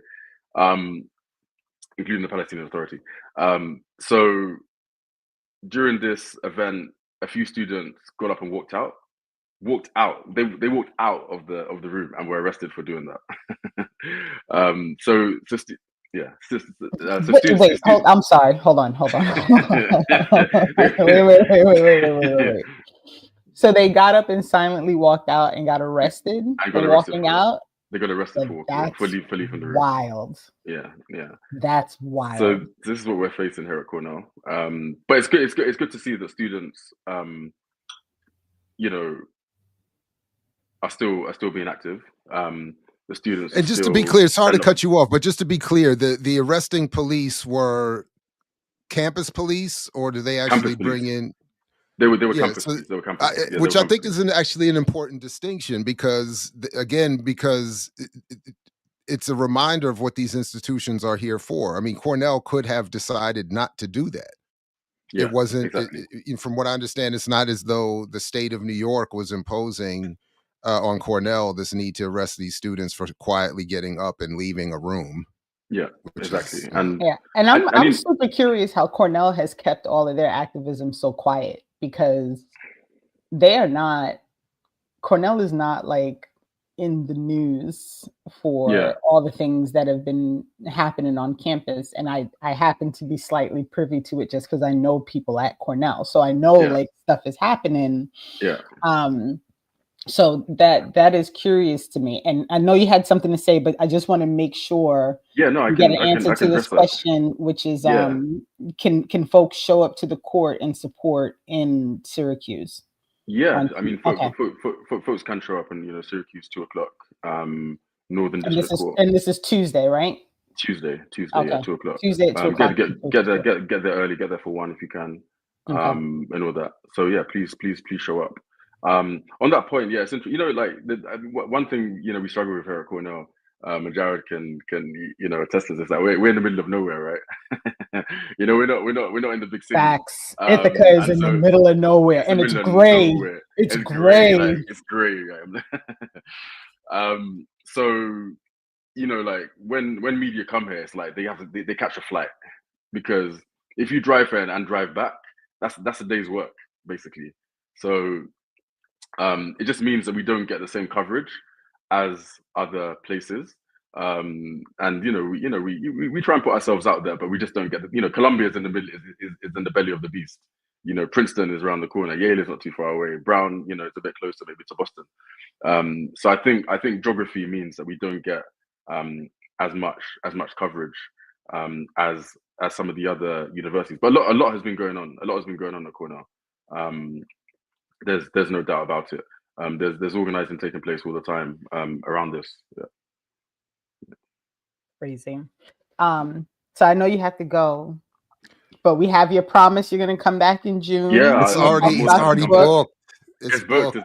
including the Palestinian Authority. So during this event, a few students got up and walked out. They walked out of the room and were arrested for doing that.
Wait, I'm sorry. Hold on. Wait. So they got up and silently walked out and got arrested. Walking out.
They got arrested for leaving the room.
Wild.
Yeah.
That's wild.
So this is what we're facing here at Cornell. But it's good. It's good to see that students, are still being active. The students,
and just to be clear, sorry to cut you off, but just to be clear, the arresting police were campus police, or do they actually bring in?
They were campus police. They were campus police.
Which I think is actually an important distinction because it's a reminder of what these institutions are here for. Cornell could have decided not to do that.
Yeah,
it wasn't.
Exactly.
From what I understand, it's not as though the state of New York was imposing on Cornell this need to arrest these students for quietly getting up and leaving a room.
Yeah, exactly.
And I'm super curious how Cornell has kept all of their activism so quiet, because Cornell is not like in the news for all the things that have been happening on campus. And I happen to be slightly privy to it just because I know people at Cornell. So I know like stuff is happening.
Yeah.
So that is curious to me. And I know you had something to say, but I just want to make sure
you
get an answer to this question, which is can folks show up to the court and support in Syracuse?
Yeah, folks can show up in Syracuse 2:00, Northern District Court.
And this is Tuesday, right?
Tuesday,
okay.
Yeah, 2:00.
Tuesday at 2:00.
Get there early, get there for 1 if you can, and all that. So yeah, please show up. On that point, yeah, since one thing we struggle with here at Cornell, and Jared can attest to this, that we're in the middle of nowhere, right? we're not in the big city.
Facts. Ithaca is in the middle of nowhere, and it's gray. It's gray.
It's gray. So when media come here, it's like they catch a flight, because if you drive here and drive back, that's a day's work basically. So it just means that we don't get the same coverage as other places. And we try and put ourselves out there, but we just don't get Columbia is in the middle, is in the belly of the beast. Princeton is around the corner. Yale is not too far away. Brown, it's a bit closer maybe to Boston. So I think geography means that we don't get as much coverage as some of the other universities. But a lot has been going on. A lot has been going on at Cornell. There's no doubt about it. There's organizing taking place all the time around this. Yeah.
Crazy. So I know you have to go, but we have your promise you're going to come back in June.
Yeah,
it's already booked.
It's booked.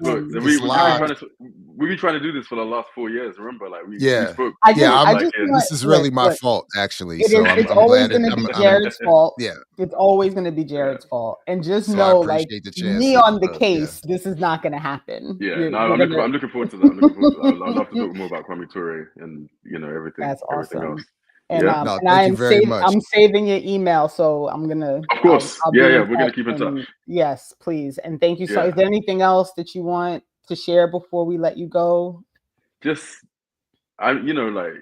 We've been trying to do this for the last 4 years. Remember, we spoke.
This is really my fault, actually.
It's always going to be Jared's fault.
Yeah,
it's always going to be Jared's fault. And just know, me on the case, this is not going to happen.
Yeah, I'm looking forward to that. I'd love to talk more about Kwame Ture and everything.
That's awesome.
Everything else.
And, I'm saving your email, so I'm gonna.
Of course, we're gonna keep in touch.
Yes, please, and thank you. So, is there anything else that you want to share before we let you go?
Just, a lot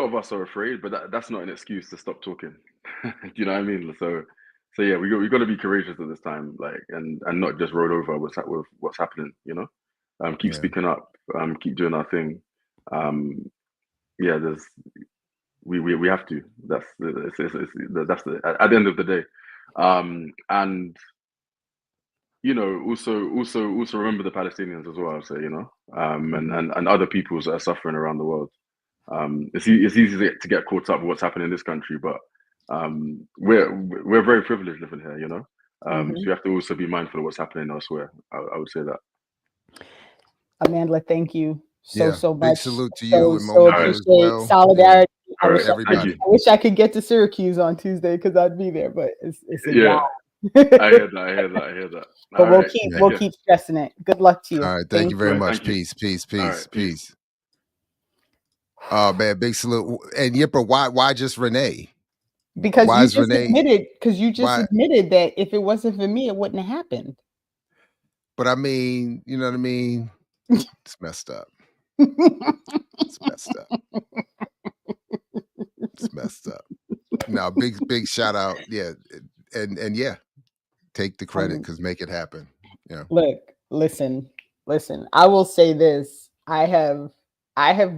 of us are afraid, but that's not an excuse to stop talking. You know what I mean? So yeah, we got to be courageous at this time, and not just roll over with what's happening. Keep speaking up, keep doing our thing. We have to. That's at the end of the day, and also remember the Palestinians as well. So and other peoples that are suffering around the world. It's easy to get caught up with what's happening in this country, but we're very privileged living here. So you have to also be mindful of what's happening elsewhere. I would say that.
Amandla, thank you so much.
Big salute to you and
Momodou as well. Solidarity.
I
wish I could get to Syracuse on Tuesday because I'd be there, but it's a job.
I hear that.
But we'll keep stressing it. Good luck to you.
All right, thank you very much. Peace. Oh man, big salute. And Yipper, why just Renee?
Because you just admitted that if it wasn't for me, it wouldn't have happened.
But I mean, you know what I mean? It's messed up. It's messed up. Now, big shout out. Yeah. And take the credit because make it happen. Yeah.
Look, listen. I will say this. I have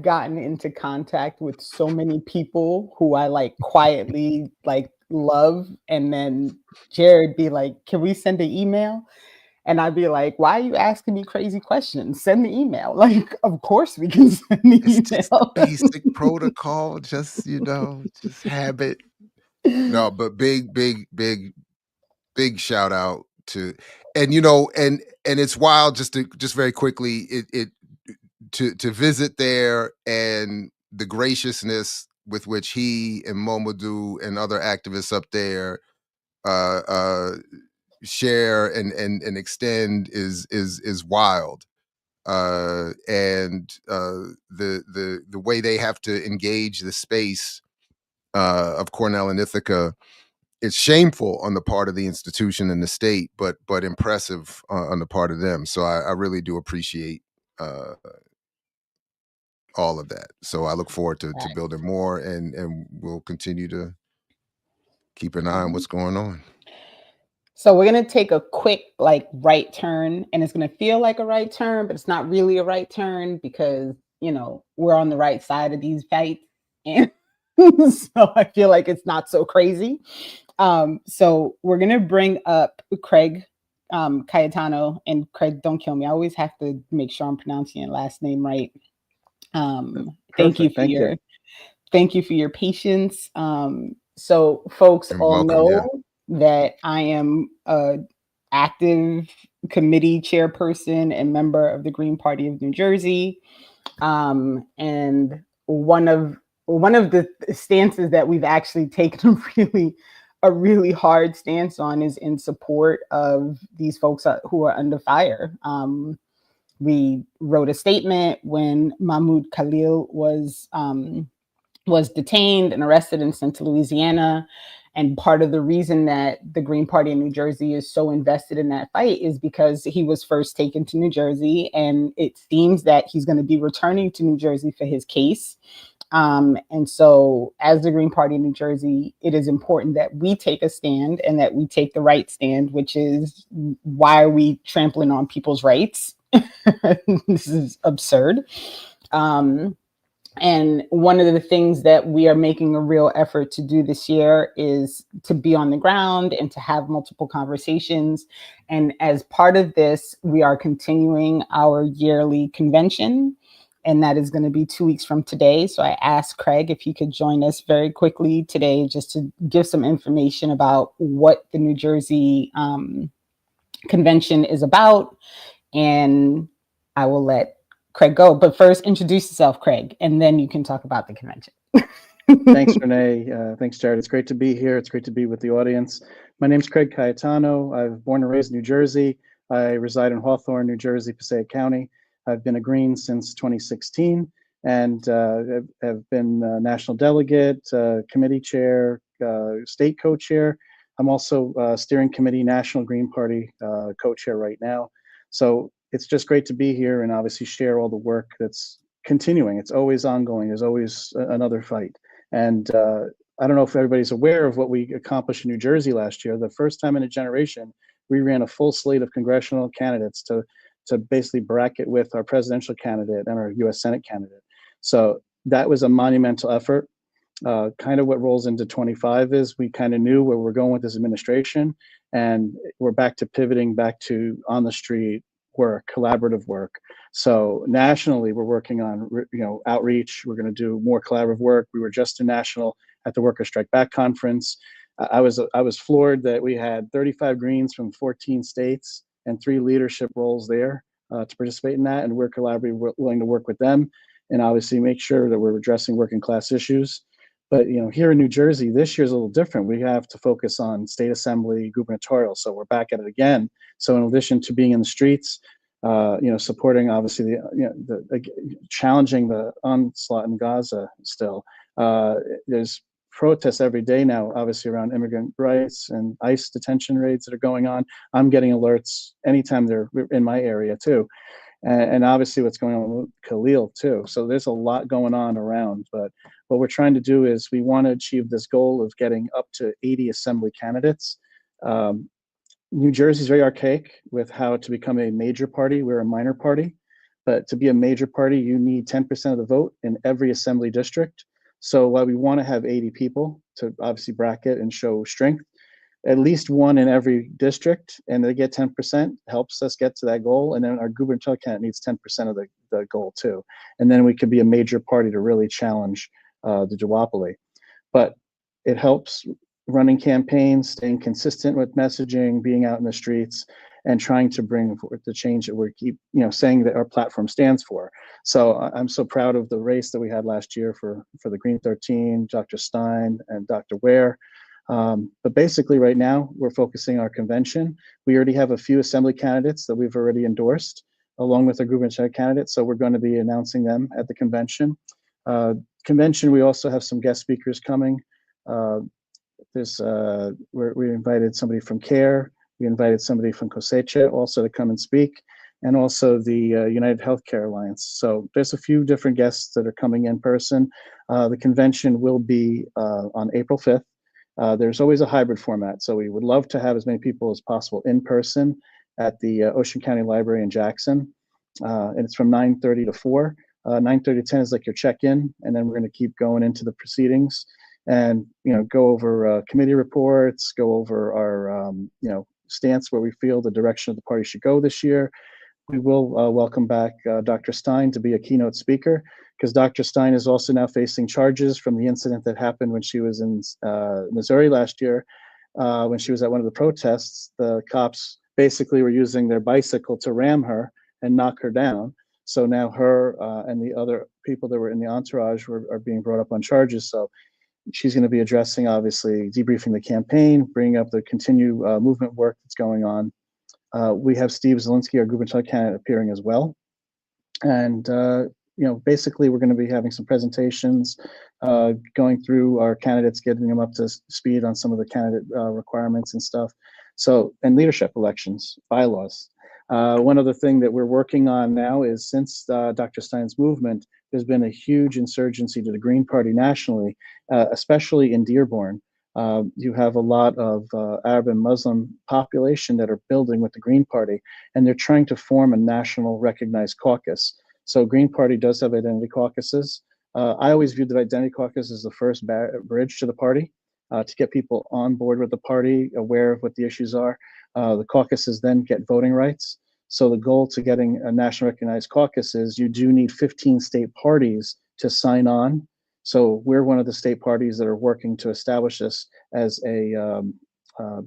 gotten into contact with so many people who I quietly love. And then Jared be like, can we send an email? And I'd be like, why are you asking me crazy questions? Send the email. Of course we can send the email.
Just basic protocol, just habit. No, but big shout out to, and it's wild just very quickly, to visit there and the graciousness with which he and Momodou and other activists up there share and extend is wild, and the way they have to engage the space of Cornell and Ithaca, it's shameful on the part of the institution and the state, but impressive on the part of them. So I really do appreciate all of that. So I look forward to building more, and we'll continue to keep an eye on what's going on.
So we're going to take a quick right turn, and it's going to feel like a right turn, but it's not really a right turn because, we're on the right side of these fights. And so I feel like it's not so crazy. So we're going to bring up CraigCayetano, and Craig, don't kill me. I always have to make sure I'm pronouncing your last name right. Thank you for your patience. So folks all know that I am a active committee chairperson and member of the GreenParty of New Jersey. And one of the stances that we've actually taken a really hard stance on is in support of these folks who are under fire. We wrote a statement when Mahmoud Khalil was detained and arrested and sent to Louisiana. And part of the reason that the Green Party in New Jersey is so invested in that fight is because he was first taken to New Jersey, and it seems that he's going to be returning to New Jersey for his case. And so as the Green Party in New Jersey, it is important that we take a stand and that we take the right stand, which is, why are we trampling on people's rights? This is absurd. And one of the things that we are making a real effort to do this year is to be on the ground and to have multiple conversations. And as part of this, we are continuing our yearly convention, and that is going to be 2 weeks from today. So I asked Craig if he could join us very quickly today, just to give some information about what the New Jersey convention is about. And I will let Craig go. But first, introduce yourself, Craig, and then you can talk about the convention.
Thanks, Renee. Thanks, Jared. It's great to be here. It's great to be with the audience. My name's CraigCayetano. I've born and raised in New Jersey. I reside in Hawthorne, New Jersey, Passaic County. I've been a Green since 2016 and have been a national delegate, committee chair, state co-chair. I'm also steering committee, National Green Party co-chair right now. So it's just great to be here and obviously share all the work that's continuing. It's always ongoing. There's always another fight. And I don't know if everybody's aware of what we accomplished in New Jersey last year. The first time in a generation, we ran a full slate of congressional candidates to basically bracket with our presidential candidate and our US Senate candidate. So that was a monumental effort. Kind of what rolls into 25 is we kind of knew where we're going with this administration, and we're back to pivoting back to on the street work, collaborative work. So nationally, we're working on outreach. We're going to do more collaborative work. We were just in national at the Worker Strike Back conference. I was floored that we had 35 Greens from 14 states and 3 leadership roles there to participate in that, and we're collaboratively willing to work with them and obviously make sure that we're addressing working class issues. But here in New Jersey, this year's a little different. We have to focus on state assembly, gubernatorial. So we're back at it again. So in addition to being in the streets, supporting obviously challenging the onslaught in Gaza still. There's protests every day now, obviously around immigrant rights and ICE detention raids that are going on. I'm getting alerts anytime they're in my area too. And obviously what's going on with Khalil too. So there's a lot going on around, but what we're trying to do is we want to achieve this goal of getting up to 80 assembly candidates. New Jersey is very archaic with how to become a major party. We're a minor party, but to be a major party, you need 10% of the vote in every assembly district. So while we want to have 80 people to obviously bracket and show strength, at least one in every district, and they get 10%, helps us get to that goal. And then our gubernatorial candidate needs 10% of the goal too. And then we could be a major party to really challenge the duopoly. But it helps running campaigns, staying consistent with messaging, being out in the streets, and trying to bring forth the change that we keep saying that our platform stands for. So I'm so proud of the race that we had last year for the Green 13, Dr. Stein and Dr. Ware. But basically right now we're focusing our convention. We already have a few assembly candidates that we've already endorsed along with our gubernatorial candidates. So we're going to be announcing them at the convention. We also have some guest speakers coming. We invited somebody from CARE. We invited somebody from COSECHA also to come and speak, and also the United Healthcare Alliance. So there's a few different guests that are coming in person. The convention will be on April 5th. There's always a hybrid format, so we would love to have as many people as possible in person at the Ocean County Library in Jackson, and it's from 9:30 to 4. 9:30 to 10 is like your check-in, and then we're going to keep going into the proceedings and go over committee reports, go over our stance where we feel the direction of the party should go this year. We will welcome back Dr. Stein to be a keynote speaker, because Dr. Stein is also now facing charges from the incident that happened when she was in Missouri last year. When she was at one of the protests, the cops basically were using their bicycle to ram her and knock her down. So now her and the other people that were in the entourage are being brought up on charges. So she's going to be addressing, obviously, debriefing the campaign, bringing up the continued movement work that's going on. We have Steve Zielinski, our gubernatorial candidate, appearing as well. And basically we're going to be having some presentations, going through our candidates, getting them up to speed on some of the candidate requirements and stuff. So, and leadership elections, bylaws. One other thing that we're working on now is, since Dr. Stein's movement, there's been a huge insurgency to the Green Party nationally, especially in Dearborn. You have a lot of Arab and Muslim population that are building with the Green Party, and they're trying to form a national recognized caucus. So Green Party does have identity caucuses. I always viewed the identity caucus as the first bridge to the party, to get people on board with the party, aware of what the issues are. The caucuses then get voting rights. So the goal to getting a national recognized caucus is you do need 15 state parties to sign on. So we're one of the state parties that are working to establish this as a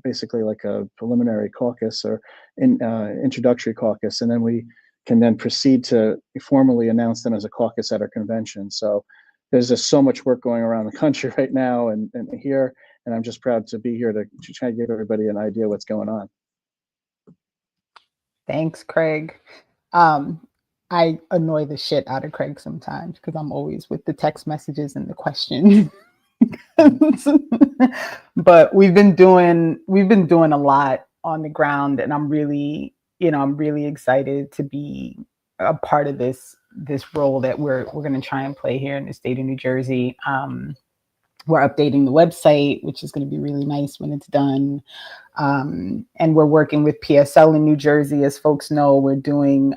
basically like a preliminary caucus or introductory caucus, and then we can then proceed to formally announce them as a caucus at our convention. So there's just so much work going around the country right now and here, and I'm just proud to be here to try to give everybody an idea what's going on.
Thanks, Craig. I annoy the shit out of Craig sometimes because I'm always with the text messages and the questions. But we've been doing a lot on the ground, and I'm really excited to be a part of this role that we're going to try and play here in the state of New Jersey. We're updating the website, which is going to be really nice when it's done. And we're working with PSL in New Jersey. As folks know, we're doing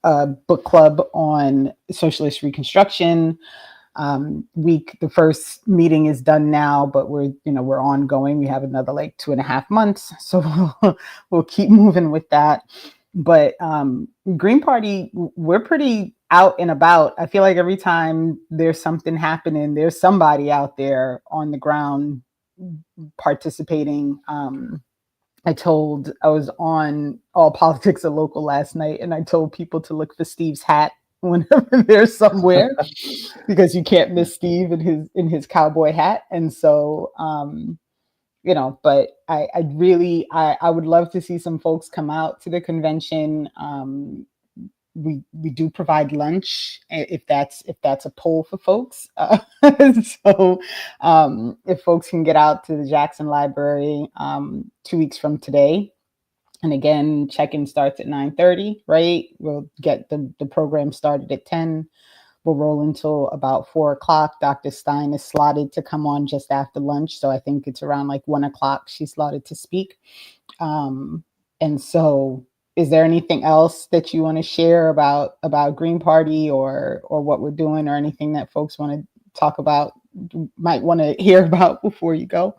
a book club on socialist reconstruction. The first meeting is done now, but we're ongoing. We have another like 2.5 months, so we'll keep moving with that. But Green Party, we're pretty out and about. I feel like every time there's something happening, there's somebody out there on the ground participating. I was on All Politics Are Local last night, and I told people to look for Steve's hat whenever they're somewhere, because you can't miss Steve in his cowboy hat. And so, but I would love to see some folks come out to the convention. We do provide lunch if that's a poll for folks. So if folks can get out to the Jackson Library 2 weeks from today, and again, check-in starts at 9:30, right? We'll get the program started at 10. We'll roll until about 4 o'clock. Dr. Stein is slotted to come on just after lunch, so I think it's around like 1 o'clock she's slotted to speak. And so, is there anything else that you want to share about Green Party or what we're doing, or anything that folks want to talk about, might want to hear about before you go?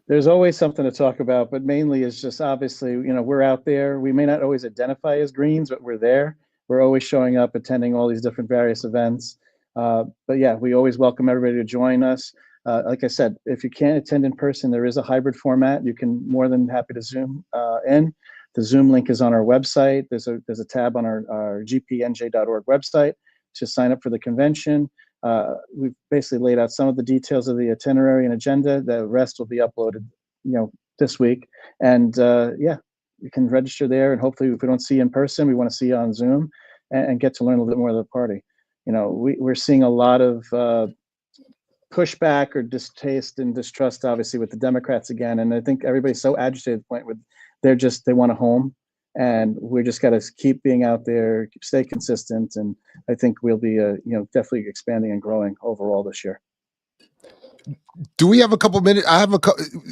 There's always something to talk about, but mainly is just obviously, we're out there. We may not always identify as Greens, but we're there. We're always showing up, attending all these different various events. But yeah, we always welcome everybody to join us. Like I said, if you can't attend in person, there is a hybrid format. You can more than happy to Zoom in. The Zoom link is on our website. There's a tab on our gpnj.org website to sign up for the convention. We've basically laid out some of the details of the itinerary and agenda. The rest will be uploaded, this week. And yeah, you can register there. And hopefully, if we don't see you in person, we want to see you on Zoom and get to learn a little bit more of the party. We're seeing a lot of pushback or distaste and distrust, obviously, with the Democrats again. And I think everybody's so agitated at the point where they want a home. And we just got to keep being out there, stay consistent, and I think we'll be, definitely expanding and growing overall this year.
Do we have a couple minutes? I have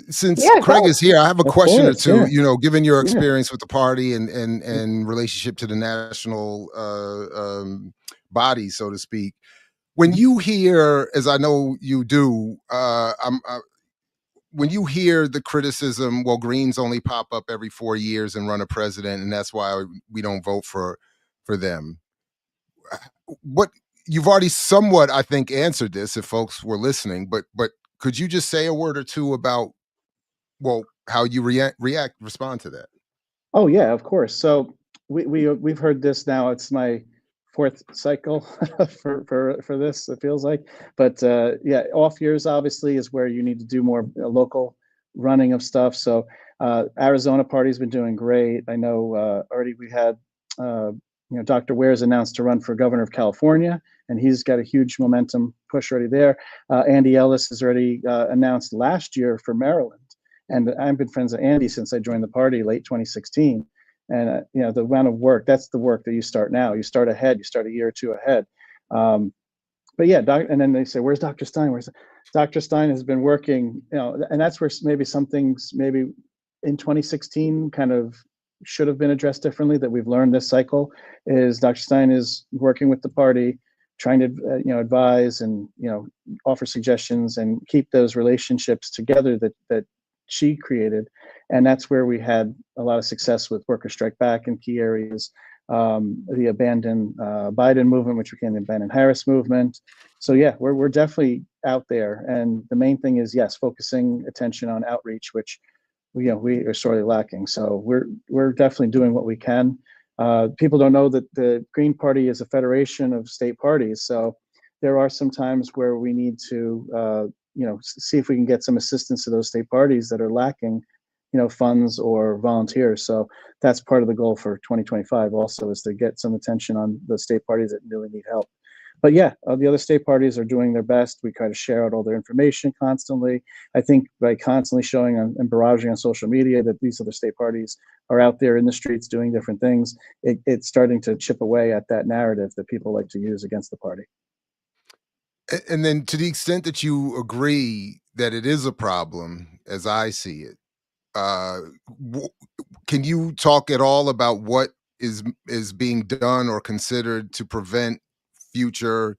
since Craig is here, I have a question or two. Yeah. Given your experience with the party and relationship to the national body, so to speak, when you hear, as I know you do, when you hear the criticism, well, Greens only pop up every 4 years and run a president, and that's why we don't vote for them. What you've already somewhat, I think, answered this if folks were listening, but could you just say a word or two about, well, how you respond to that?
Oh yeah, of course. So we've heard this now. It's my 4th cycle for this, it feels like. But yeah, off years obviously is where you need to do more local running of stuff. So Arizona party's been doing great. I know already we had Dr. Ware's announced to run for governor of California, and he's got a huge momentum push already there. Andy Ellis has already announced last year for Maryland. And I've been friends with Andy since I joined the party late 2016. And the amount of work, that's the work that you start now. You start ahead, you start a year or two ahead. But yeah, and then they say, where's Dr. Stein? Dr. Stein has been working, and that's where maybe some things maybe in 2016 kind of should have been addressed differently, that we've learned this cycle, is Dr. Stein is working with the party, trying to advise and offer suggestions and keep those relationships together that she created. And that's where we had a lot of success with Worker Strike Back in key areas, the Abandon Biden movement, which became the Abandon Harris movement. So yeah, we're definitely out there. And the main thing is, yes, focusing attention on outreach, which we are sorely lacking. So we're definitely doing what we can. People don't know that the Green Party is a federation of state parties. So there are some times where we need to see if we can get some assistance to those state parties that are lacking funds or volunteers. So that's part of the goal for 2025 also, is to get some attention on the state parties that really need help. But yeah, the other state parties are doing their best. We try to share out all their information constantly. I think by constantly showing and barraging on social media that these other state parties are out there in the streets doing different things, it's starting to chip away at that narrative that people like to use against the party.
And then, to the extent that you agree that it is a problem, as I see it, can you talk at all about what is being done or considered to prevent future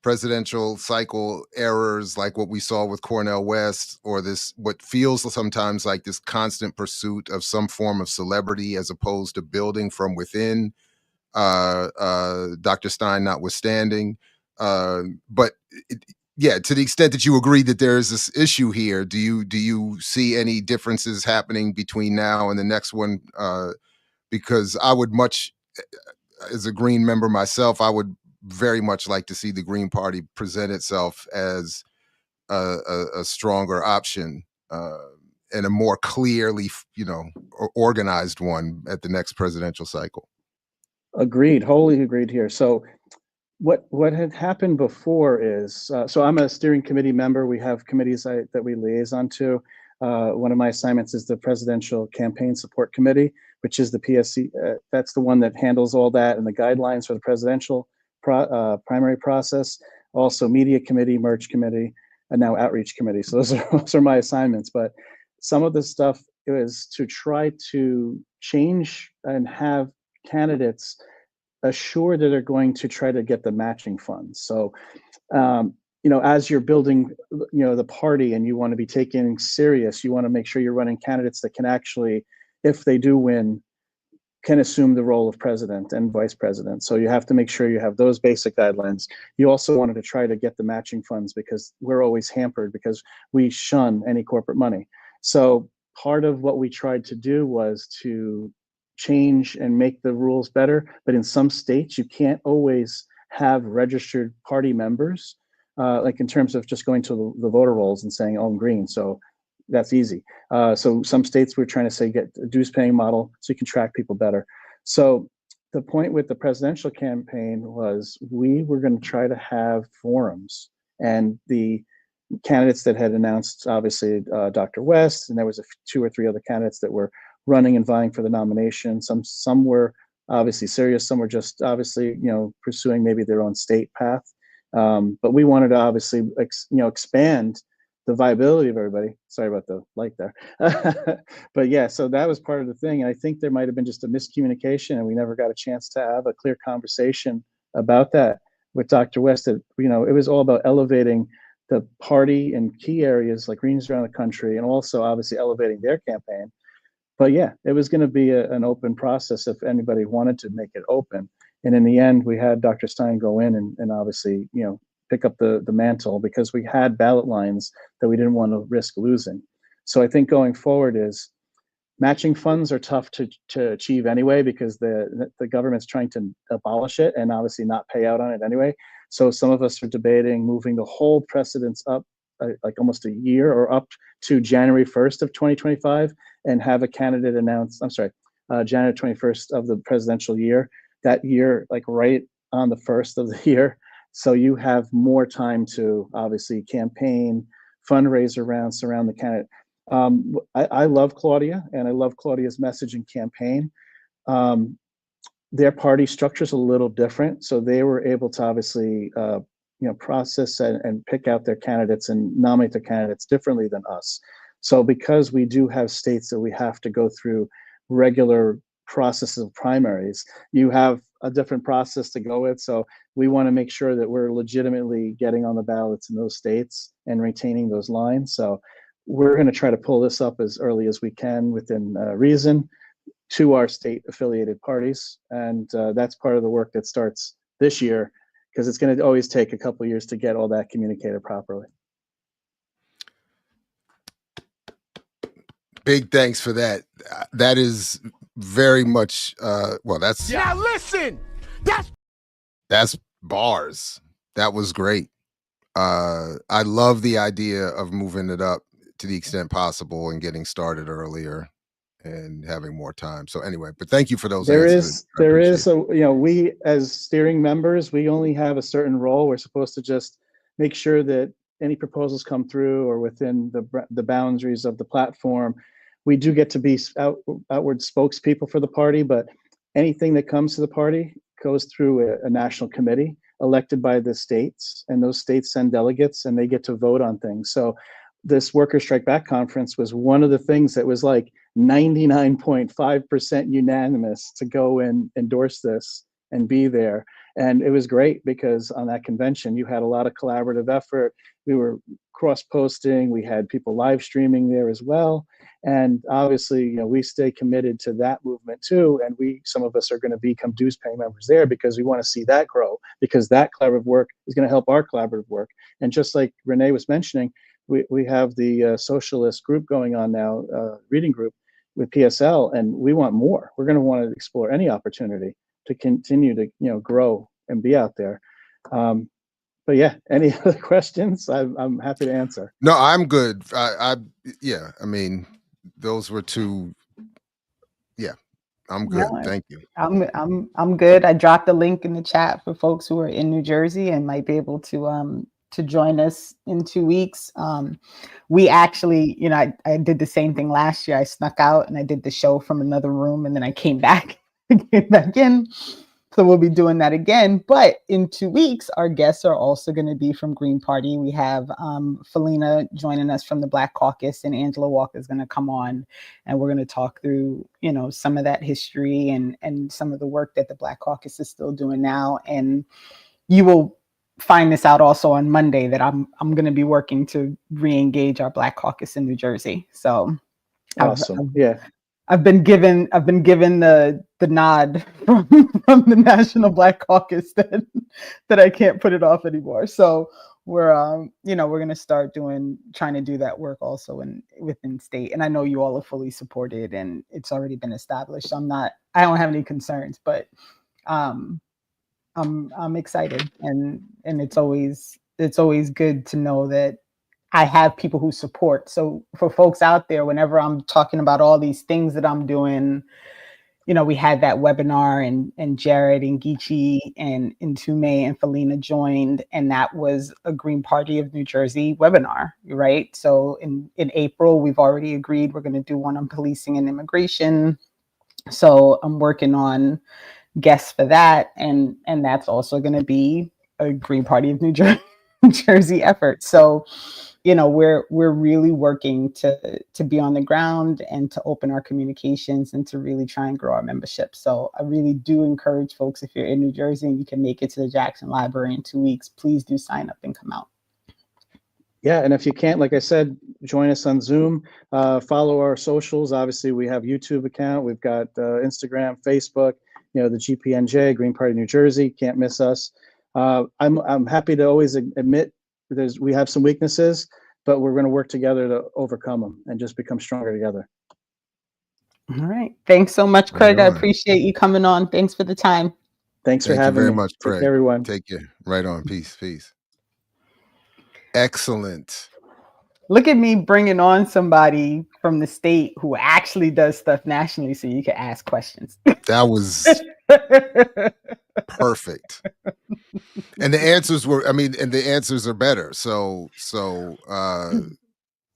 presidential cycle errors, like what we saw with Cornel West, or this what feels sometimes like this constant pursuit of some form of celebrity as opposed to building from within, Dr. Stein notwithstanding? But yeah, to the extent that you agree that there is this issue here, do you see any differences happening between now and the next one? Because I would much, as a Green member myself, I would very much like to see the Green Party present itself as a stronger option, and a more clearly, organized one at the next presidential cycle.
Agreed, wholly agreed here. So what had happened before is, so I'm a steering committee member. We have committees that we liaison to. One of my assignments is the Presidential Campaign Support Committee, which is the PSC. That's the one that handles all that and the guidelines for the presidential primary process. Also Media Committee, Merch Committee, and now Outreach Committee. So those are my assignments. But some of the stuff is to try to change and have candidates assured that they're going to try to get the matching funds. So, as you're building, the party and you want to be taken serious, you want to make sure you're running candidates that can actually, if they do win, can assume the role of president and vice president. So you have to make sure you have those basic guidelines. You also wanted to try to get the matching funds because we're always hampered because we shun any corporate money. So part of what we tried to do was to change and make the rules better. But in some states, you can't always have registered party members, like in terms of just going to the voter rolls and saying, oh, I'm green. So that's easy. So some states we're trying to say get a dues paying model so you can track people better. So the point with the presidential campaign was we were going to try to have forums, and the candidates that had announced, obviously Dr. West, and there was 2 or 3 other candidates that were running and vying for the nomination. Some were obviously serious, some were just obviously pursuing maybe their own state path. But we wanted to obviously expand the viability of everybody. Sorry about the light there. But yeah, so that was part of the thing. And I think there might have been just a miscommunication and we never got a chance to have a clear conversation about that with Dr. West. That, it was all about elevating the party in key areas like Greens around the country, and also obviously elevating their campaign. But yeah, it was going to be an open process if anybody wanted to make it open. And in the end, we had Dr. Stein go in and obviously, pick up the mantle because we had ballot lines that we didn't want to risk losing. So I think going forward is matching funds are tough to achieve anyway because the government's trying to abolish it and obviously not pay out on it anyway. So some of us are debating moving the whole precedence up like almost a year or up to January 1st of 2025 and have a candidate announced, January 21st of the presidential year, that year, like right on the first of the year. So you have more time to obviously campaign, fundraise around, surround the candidate. I love Claudia, and I love Claudia's message and campaign. Their party structure is a little different, so they were able to obviously process and pick out their candidates and nominate their candidates differently than us. So because we do have states that we have to go through regular processes of primaries, you have a different process to go with. So we want to make sure that we're legitimately getting on the ballots in those states and retaining those lines. So we're going to try to pull this up as early as we can within reason to our state affiliated parties. And that's part of the work that starts this year, because it's going to always take a couple of years to get all that communicated properly.
Big thanks for that. That is very much, well, that's...
Now listen,
that's bars. That was great. I love the idea of moving it up to the extent possible and getting started earlier and having more time. So anyway, but thank you for those answers.
There is a, we as steering members, we only have a certain role. We're supposed to just make sure that any proposals come through or within the boundaries of the platform. We do get to be outward spokespeople for the party, but anything that comes to the party goes through a national committee elected by the states, and those states send delegates and they get to vote on things. So this Workers' Strike Back conference was one of the things that was like 99.5% unanimous to go and endorse this and be there. And it was great because on that convention, you had a lot of collaborative effort. We were cross-posting, we had people live streaming there as well. And obviously, we stay committed to that movement too. And some of us are going to become dues paying members there because we want to see that grow, because that collaborative work is going to help our collaborative work. And just like Renee was mentioning, we have the socialist group going on now, reading group with PSL, and we want more. We're going to want to explore any opportunity to continue to grow and be out there. But yeah, any other questions? I'm happy to answer.
No, I'm good. Yeah, I mean, those were two. Yeah, I'm good.
No,
Thank you.
I'm good. I dropped the link in the chat for folks who are in New Jersey and might be able to join us in 2 weeks. We actually, I did the same thing last year. I snuck out and I did the show from another room, and then I came back in. So we'll be doing that again. But in 2 weeks, our guests are also going to be from GreenParty. We have Felina joining us from the Black Caucus, and Angela Walker is going to come on, and we're going to talk through, some of that history and some of the work that the Black Caucus is still doing now. And you will find this out also on Monday that I'm going to be working to re-engage our Black Caucus in New Jersey. So
awesome.
I've been given the nod from the National Black Caucus that I can't put it off anymore. So we're going to start trying to do that work also within state. And I know you all are fully supported and it's already been established. So I don't have any concerns, but I'm excited, and it's always good to know that I have people who support. So for folks out there, whenever I'm talking about all these things that I'm doing, we had that webinar and Jared and Geechee and Ntume and Felina joined, and that was a GreenParty of New Jersey webinar, right? So in April, we've already agreed we're going to do one on policing and immigration. So I'm working on guests for that, and that's also going to be a GreenParty of New Jersey effort. So we're really working to be on the ground and to open our communications and to really try and grow our membership. So I really do encourage folks, if you're in New Jersey and you can make it to the Jackson Library in 2 weeks, please do sign up and come out.
Yeah, and if you can't, like I said, join us on Zoom, follow our socials. Obviously, we have YouTube account, we've got Instagram, Facebook, the GPNJ, GreenParty New Jersey, can't miss us. I'm happy to always admit we have some weaknesses, but we're going to work together to overcome them and just become stronger together.
All right. Thanks so much, Craig. I appreciate you coming on. Thanks for the time.
Thanks for having me.
Thank you very much, Craig.
Take care, everyone.
Take care. Right on. Peace. Excellent.
Look at me bringing on somebody from the state who actually does stuff nationally so you can ask questions.
That was Perfect. And the answers were, I mean, and the answers are better.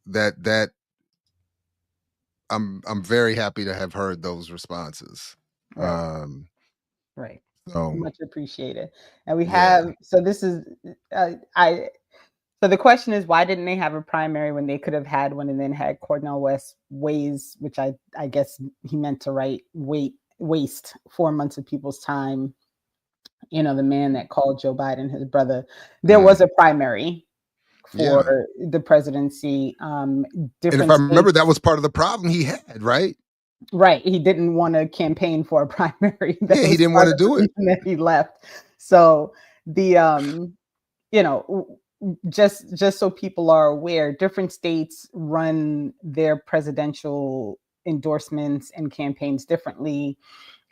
That I'm very happy to have heard those responses.
Right.
Um,
Right.
so
Much appreciated. And we
yeah.
have, so this is, I, so the question is, why didn't they have a primary when they could have had one, and then had Cornel West which I guess he meant to write waste 4 months of people's time. You know, the man that called Joe Biden his brother. There was a primary
Yeah.
for the presidency.
And
Different
if I remember,
states,
that was part of the problem he had, right?
right? He didn't want to campaign for a primary. That
Yeah, he
was
didn't want
part
to
of the
do it.
reason that he left. So the you know, just so people are aware, different states run their presidential endorsements and campaigns differently.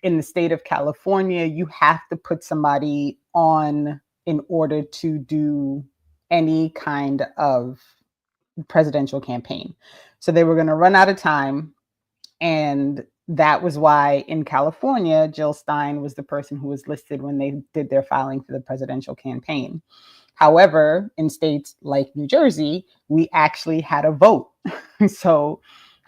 In the state of California, you have to put somebody on in order to do any kind of presidential campaign. So they were going to run out of time. And that was why in California, Jill Stein was the person who was listed when they did their filing for the presidential campaign. However, in states like New Jersey, we actually had a vote. So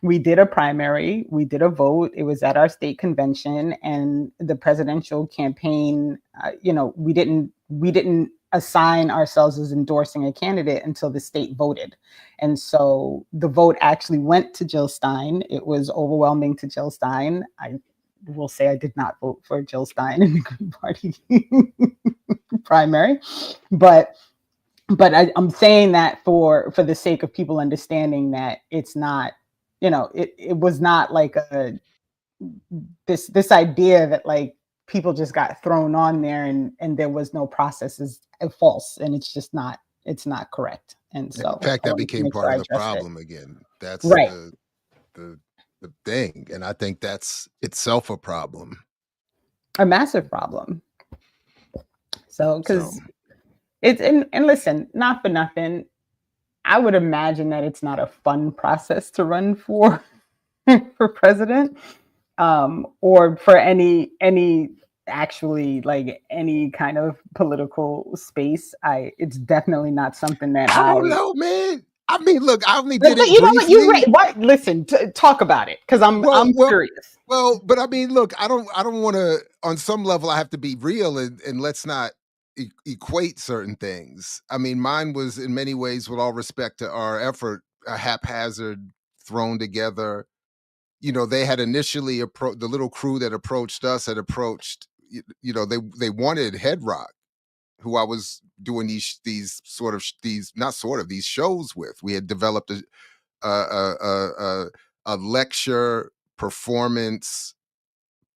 we did a primary, we did a vote. It was at our state convention, and the presidential campaign. We didn't assign ourselves as endorsing a candidate until the state voted, and so the vote actually went to Jill Stein. It was overwhelming to Jill Stein. I will say I did not vote for Jill Stein in the Green Party primary, but I'm saying that for the sake of people understanding that it's not, it was not like this idea that like people just got thrown on there and there was no process is false, and it's not correct. And
In
so
fact,
I
that
wanted to
became
make
part
sure
of
I
the
addressed it.
problem again. That's
Right.
the thing. And I think that's itself a problem.
A massive problem. So,
So
because it's, and listen, not for nothing, I would imagine that it's not a fun process to run for for president, or for any actually like any kind of political space. It's definitely not something that
I
I.
don't know, man. I mean, look, I only
But
did it
you know what? You're
briefly.
right. What? Listen, talk about it, because
Well,
I'm
well,
curious.
well, but I mean, look, I don't want to. On some level, I have to be real, and let's not equate certain things. I mean, mine was in many ways, with all respect to our effort, a haphazard, thrown together. You know, they had initially the little crew that approached us had approached. They wanted Head Rock, who I was doing these sort of these not sort of these shows with. We had developed a a a, a lecture performance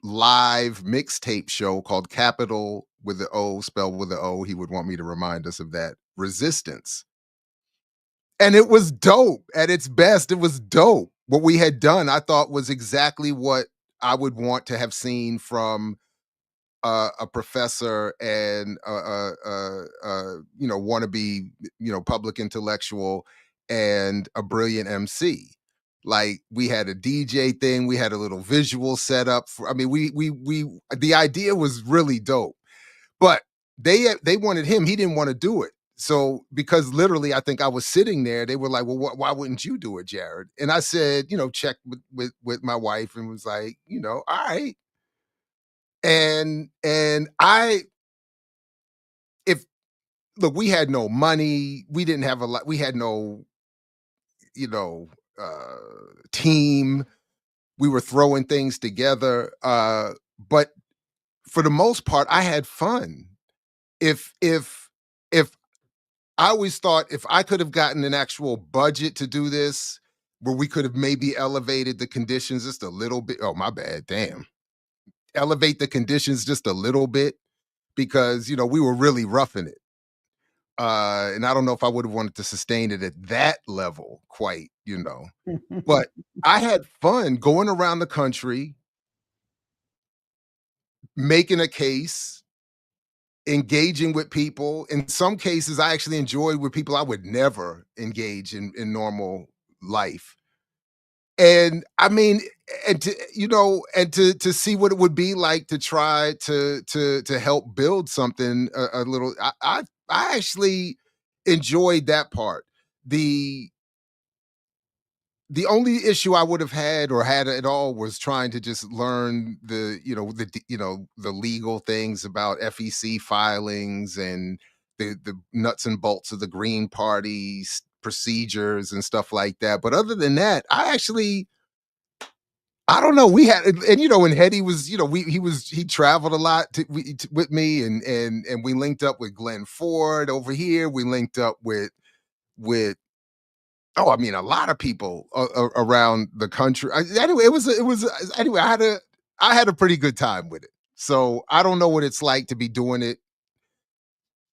live mixtape show called Capital with the O, spelled with the O. He would want me to remind us of that. Resistance. And it was dope at its best. It was dope. What we had done, I thought, was exactly what I would want to have seen from a professor and wannabe public intellectual and a brilliant MC. Like, we had a DJ thing, we had a little visual setup for. I mean, we the idea was really dope, but they wanted him. He didn't want to do it. So, because literally, I think I was sitting there, they were like, "Well, why wouldn't you do it, Jared?" And I said, check with my wife, and was like, all right. And I if look, we had no money, we didn't have a lot, we had no, you know, team. We were throwing things together. But for the most part, I had fun. If I always thought, if I could have gotten an actual budget to do this, where we could have maybe elevated the conditions just a little bit. Oh, my bad. Damn. Elevate the conditions just a little bit, because we were really roughing it. And I don't know if I would have wanted to sustain it at that level quite. But I had fun going around the country, making a case, engaging with people. In some cases, I actually enjoyed with people I would never engage in normal life. And I mean, and to and to see what it would be like to try to help build something a little. I actually enjoyed that part. The the only issue I would have had or had at all was trying to just learn the legal things about FEC filings and the nuts and bolts of the Green Party's procedures and stuff like that. But other than that, I don't know. We had, and when Hetty was, he traveled a lot with me, and we linked up with Glenn Ford over here. We linked up with oh, I mean, a lot of people around the country. Anyway, anyway. I had a pretty good time with it. So I don't know what it's like to be doing it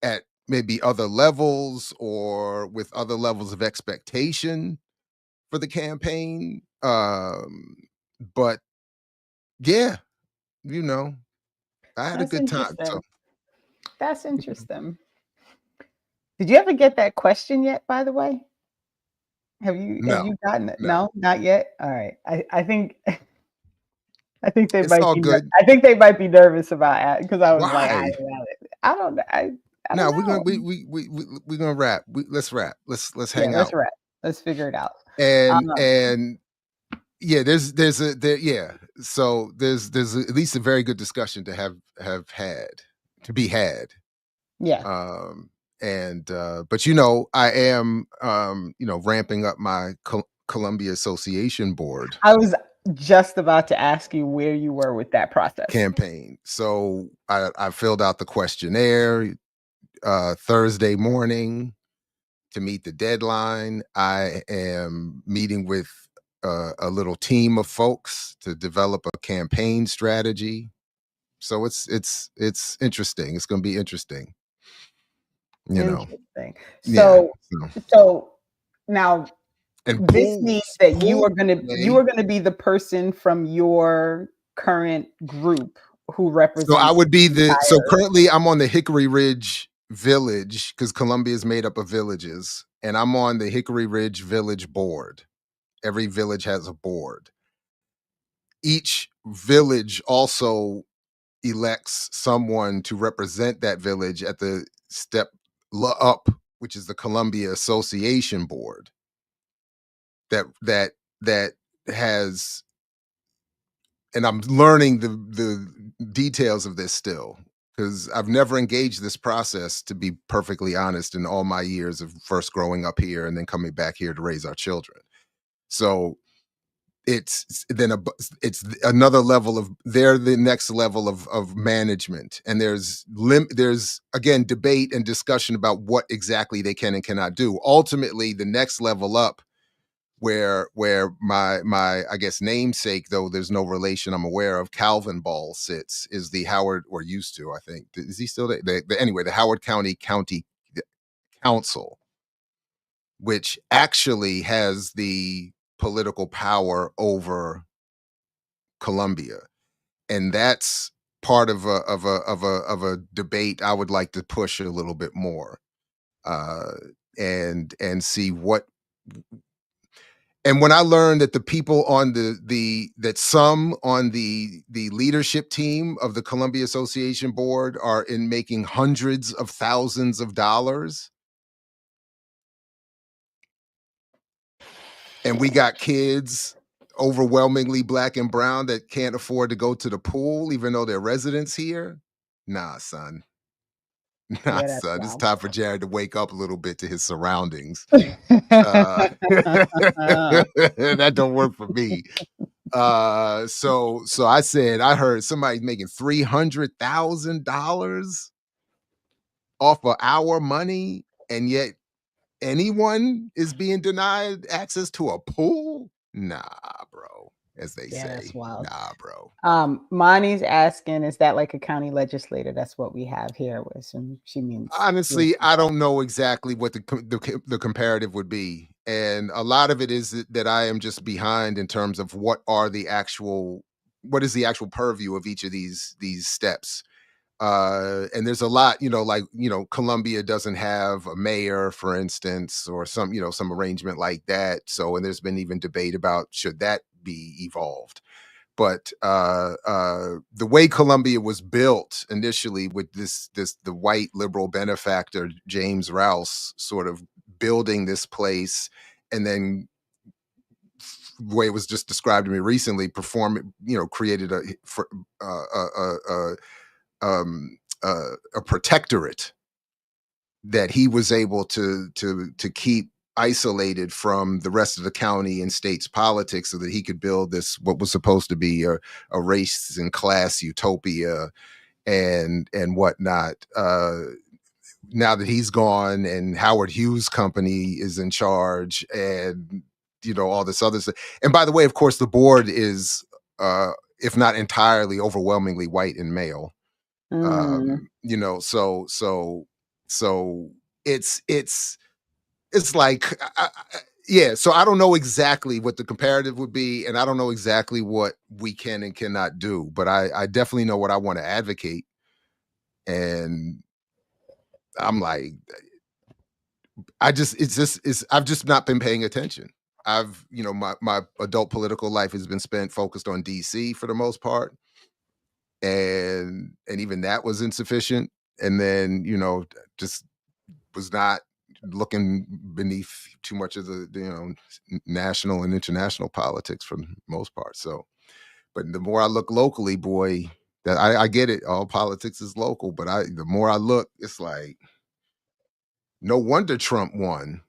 at maybe other levels or with other levels of expectation for the campaign. But yeah, I had a
That's
good time.
interesting.
So
That's interesting. Did you ever get that question yet, by the way? Have
no,
you gotten it?
no,
No, not yet. All right. I think I think they
it's
might
all
be
good.
I think they might be nervous about it because I was like,
Why?
I don't know. I
No,
don't
we're gonna
know.
we're gonna rap. Let's rap. Let's
Yeah,
hang
let's
out.
wrap. Let's figure it out.
And yeah, yeah. So there's at least a very good discussion to have had to be had.
Yeah.
And but I am ramping up my Columbia Association Board
I was just about to ask you where you were with that process.
campaign. So I filled out the questionnaire Thursday morning to meet the deadline. I am meeting with a little team of folks to develop a campaign strategy. So it's interesting. It's going to be interesting.
Interesting.
Yeah.
So now
And
this means that you are going to be the person from your current group who
So I
represents
would be so
entire.
currently I'm on the Hickory Ridge Village because Columbia is made up of villages, and I'm on the Hickory Ridge Village Board. Every village has a board. Each village also elects someone to represent that village at the step up, which is the Columbia Association Board. That has, and I'm learning the details of this still because I've never engaged this process, to be perfectly honest, in all my years of first growing up here and then coming back here to raise our children. So it's another level of, they're the next level of management, and there's again debate and discussion about what exactly they can and cannot do. Ultimately, the next level up, where my I guess namesake, though there's no relation I'm aware of, Calvin Ball sits, is the Howard, or used to, I think, is he still there? Anyway, the Howard County Council, which actually has the political power over Columbia, and that's part of a debate I would like to push a little bit more, and see what. And when I learned that the people on that some on the leadership team of the Columbia Association Board are in making hundreds of thousands of dollars, and we got kids overwhelmingly Black and brown that can't afford to go to the pool even though they're residents here. Nah, son. Nah,
Yeah, that's
son. It's
wild.
time for Jared to wake up a little bit to his surroundings.
uh,
That don't work for me. So I said, I heard somebody making $300,000 off of our money, and yet anyone is being denied access to a pool. Nah, bro, as they
Yeah,
say.
that's wild.
Nah, bro.
Mani's asking, is that like a county legislator? That's what we have here with some. She means
Honestly, I don't know exactly what the comparative would be, and a lot of it is that I am just behind in terms of what is the actual purview of each of these steps. And there's a lot, like, Columbia doesn't have a mayor, for instance, or some arrangement like that. So, and there's been even debate about should that be evolved. But the way Columbia was built initially with the white liberal benefactor James Rouse sort of building this place, and then the way it was just described to me recently, created a protectorate that he was able to keep isolated from the rest of the county and state's politics, so that he could build this what was supposed to be a race and class utopia and whatnot. Now that he's gone and Howard Hughes Company is in charge, and all this other stuff. And by the way, of course, the board is if not entirely, overwhelmingly white and male. So it's like, yeah. So I don't know exactly what the comparative would be, and I don't know exactly what we can and cannot do, but I definitely know what I want to advocate. And I'm like, I've just not been paying attention. My adult political life has been spent focused on DC for the most part. And even that was insufficient. And then, just was not looking beneath too much of the, national and international politics for the most part. So, but the more I look locally, boy, that I get it. All politics is local, but the more I look, it's like, no wonder Trump won.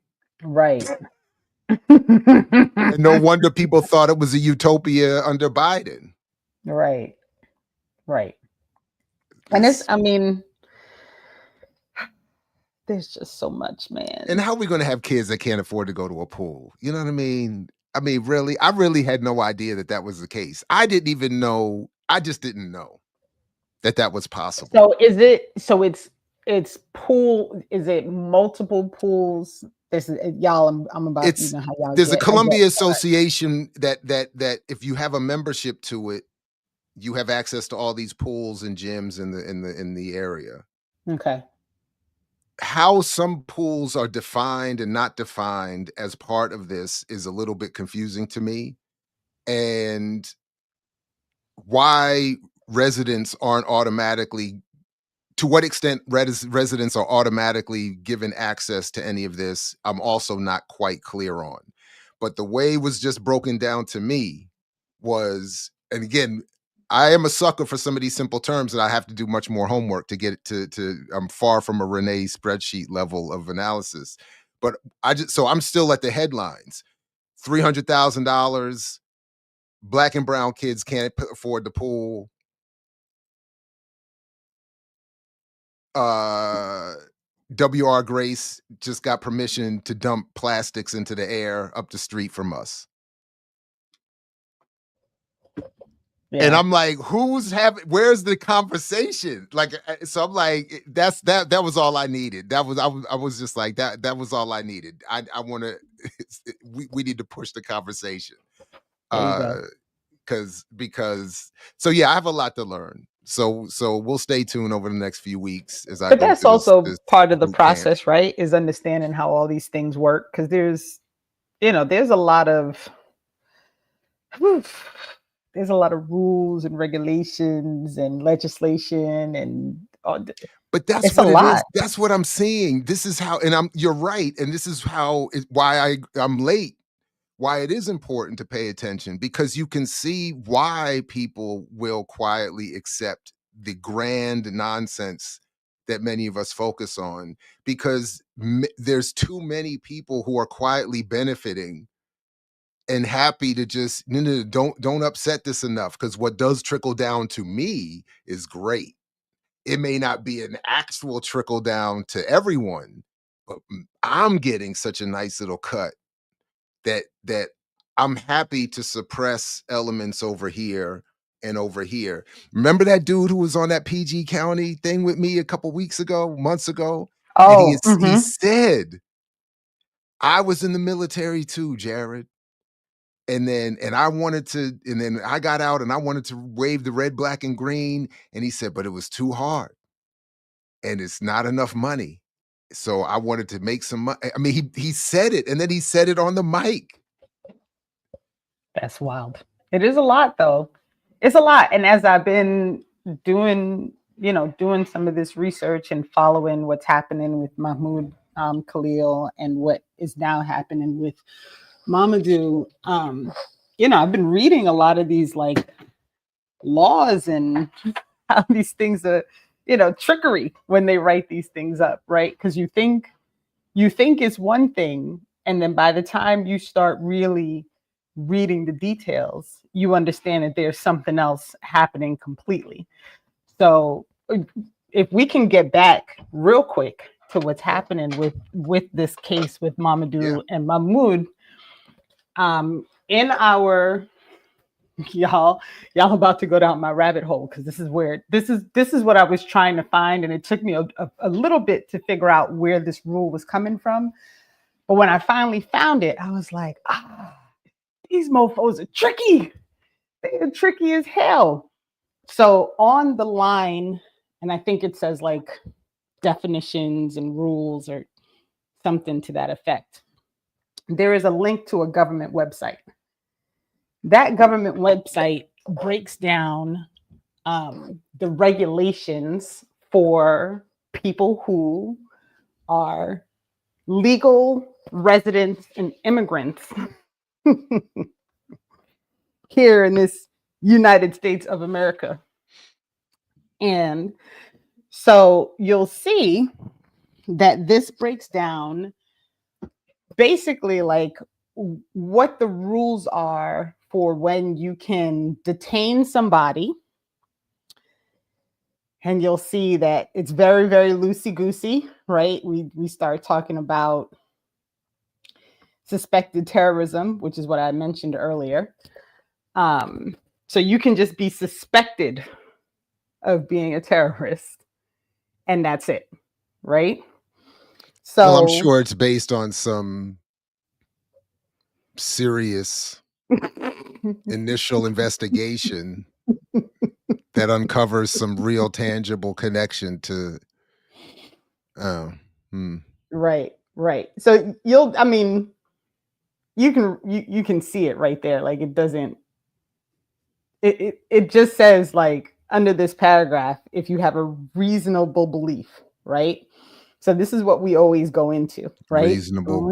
Right.
And no wonder people thought it was a utopia under Biden.
Right. And there's just so much, man.
And how are we going to have kids that can't afford to go to a pool? You know what I mean? Really, I really had no idea that was the case. I just didn't know that was possible.
So it's pool, is it multiple pools? This is y'all, I'm about to know how y'all
there's a Columbia Association that if you have a membership to it, you have access to all these pools and gyms in the area.
Okay.
How some pools are defined and not defined as part of this is a little bit confusing to me. And why residents aren't automatically, to what extent residents are automatically given access to any of this, I'm also not quite clear on. But the way it was just broken down to me was, and again, I am a sucker for some of these simple terms, and I have to do much more homework to get it to I'm far from a Renee spreadsheet level of analysis. But so I'm still at the headlines. $300,000, Black and brown kids can't afford the pool. W.R. Grace just got permission to dump plastics into the air up the street from us. Yeah. And I'm like, where's the conversation? Like, so I'm like, that was all I needed. I was just like, that was all I needed. I want to, we need to push the conversation. Because so yeah, I have a lot to learn. So we'll stay tuned over the next few weeks as I.
But that's also part of the process, right? Is understanding how all these things work. Because there's a lot of rules and regulations and legislation and.
But that's what it is. That's what I'm seeing. This is how, and you're right, and this is why I'm late. Why it is important to pay attention, because you can see why people will quietly accept the grand nonsense that many of us focus on, because there's too many people who are quietly benefiting and happy to just, no, don't upset this enough, because what does trickle down to me is great. It may not be an actual trickle down to everyone, but I'm getting such a nice little cut that I'm happy to suppress elements over here and over here. Remember that dude who was on that PG County thing with me a couple months ago?
Oh,
and he said, I was in the military too, Jared. And then I got out and I wanted to wave the red, black, and green. And he said, but it was too hard. and it's not enough money. So I wanted to make some money. I mean, he said it, and then he said it on the mic.
That's wild. It is a lot, though. It's a lot. And as I've been doing, doing some of this research and following what's happening with Mahmoud Khalil and what is now happening with Momodou, I've been reading a lot of these like laws and how these things are, trickery when they write these things up, right? Because you think it's one thing, and then by the time you start really reading the details, you understand that there's something else happening completely. So if we can get back real quick to what's happening with this case with Momodou and Mahmoud, in our y'all about to go down my rabbit hole, because this is what I was trying to find, and it took me a little bit to figure out where this rule was coming from. But when I finally found it, I was like, these mofos are tricky. They're tricky as hell. So on the line, and I think it says like definitions and rules or something to that effect, there is a link to a government website. That government website breaks down the regulations for people who are legal residents and immigrants here in this United States of America. And so you'll see that this breaks down basically like what the rules are for when you can detain somebody. And you'll see that it's very, very loosey-goosey, right? We start talking about suspected terrorism, which is what I mentioned earlier. So you can just be suspected of being a terrorist, and that's it, right? So,
well, I'm sure it's based on some serious initial investigation that uncovers some real tangible connection to.
Right. So you can see it right there. Like it doesn't. It just says like under this paragraph, if you have a reasonable belief, right? So this is what we always go into, right?
Reasonable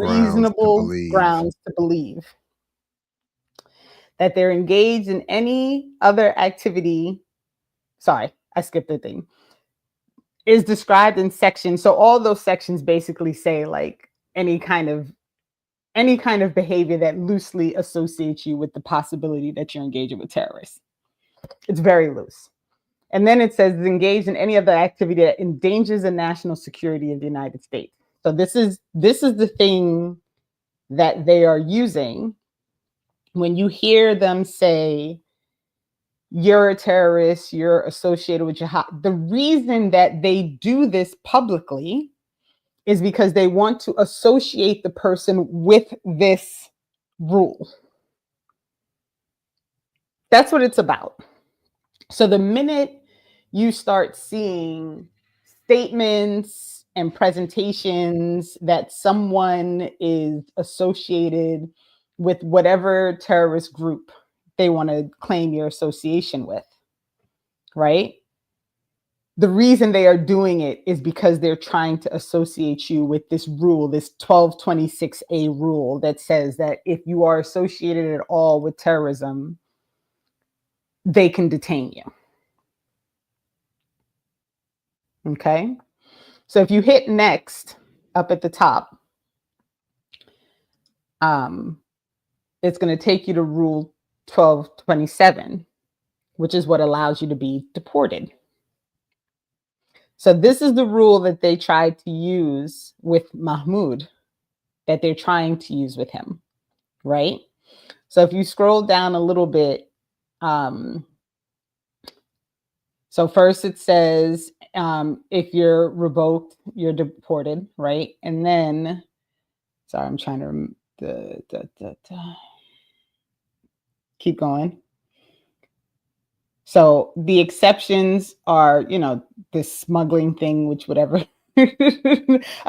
grounds
to believe that they're engaged in any other activity. Sorry, I skipped the thing. Is described in sections. So all those sections basically say like any kind of behavior that loosely associates you with the possibility that you're engaging with terrorists. It's very loose. And then it says engaged in any other activity that endangers the national security of the United States. So this is the thing that they are using when you hear them say you're a terrorist, you're associated with jihad. The reason that they do this publicly is because they want to associate the person with this rule. That's what it's about. So the minute you start seeing statements and presentations that someone is associated with whatever terrorist group they want to claim your association with, right? The reason they are doing it is because they're trying to associate you with this rule, this 1226A rule that says that if you are associated at all with terrorism, they can detain you. Okay? So if you hit next up at the top, it's going to take you to Rule 1227, which is what allows you to be deported. So this is the rule that they tried to use with Mahmoud, that they're trying to use with him, right? So if you scroll down a little bit, so first it says, if you're revoked, you're deported, right? And then, sorry, I'm trying to keep going. So the exceptions are, this smuggling thing, which whatever. I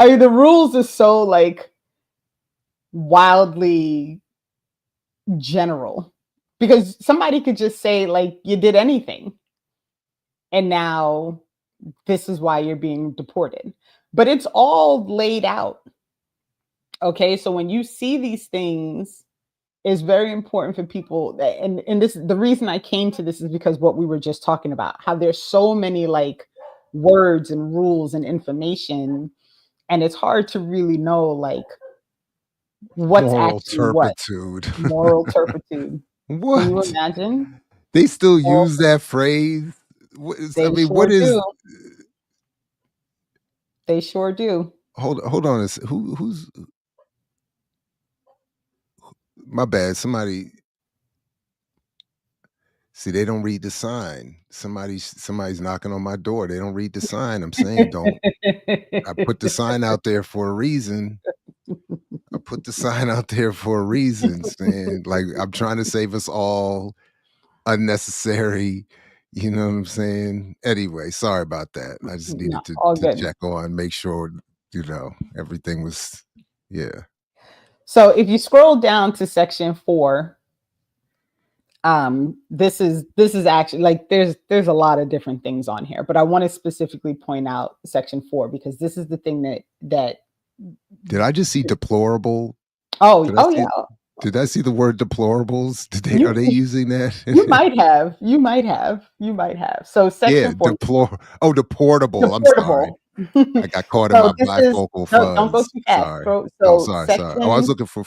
mean, the rules are so like wildly general because somebody could just say like you did anything and now this is why you're being deported. But it's all laid out. Okay, so when you see these things, it's very important for people and this the reason I came to this is because what we were just talking about, how there's so many like words and rules and information, and it's hard to really know like what's
Moral
actually what.
turpitude.
Moral turpitude. Can you
What?
imagine?
They still
Moral
use that phrase? I
They
mean,
sure
what is?
do. They sure do.
Hold on. Who's? My bad. See, they don't read the sign. Somebody's knocking on my door. They don't read the sign. I'm saying, don't. I put the sign out there for a reason. I put the sign out there for a reason, saying, like, I'm trying to save us all unnecessary. You know what I'm saying? Anyway, sorry about that. I just
No,
needed to
all good.
check on, make sure, everything was, yeah.
So if you scroll down to section 4, this is actually like there's a lot of different things on here, but I want to specifically point out section 4 because this is the thing that
Did I just see deplorable?
yeah.
Did I see the word deplorables? Are they using that?
You might have. So section 4.
Deportable. I'm sorry. I got caught in
So
my
this is
bifocal
no, don't go
fuzz.
too fast.
Sorry.
So
Sorry.
section
Oh, I was looking for.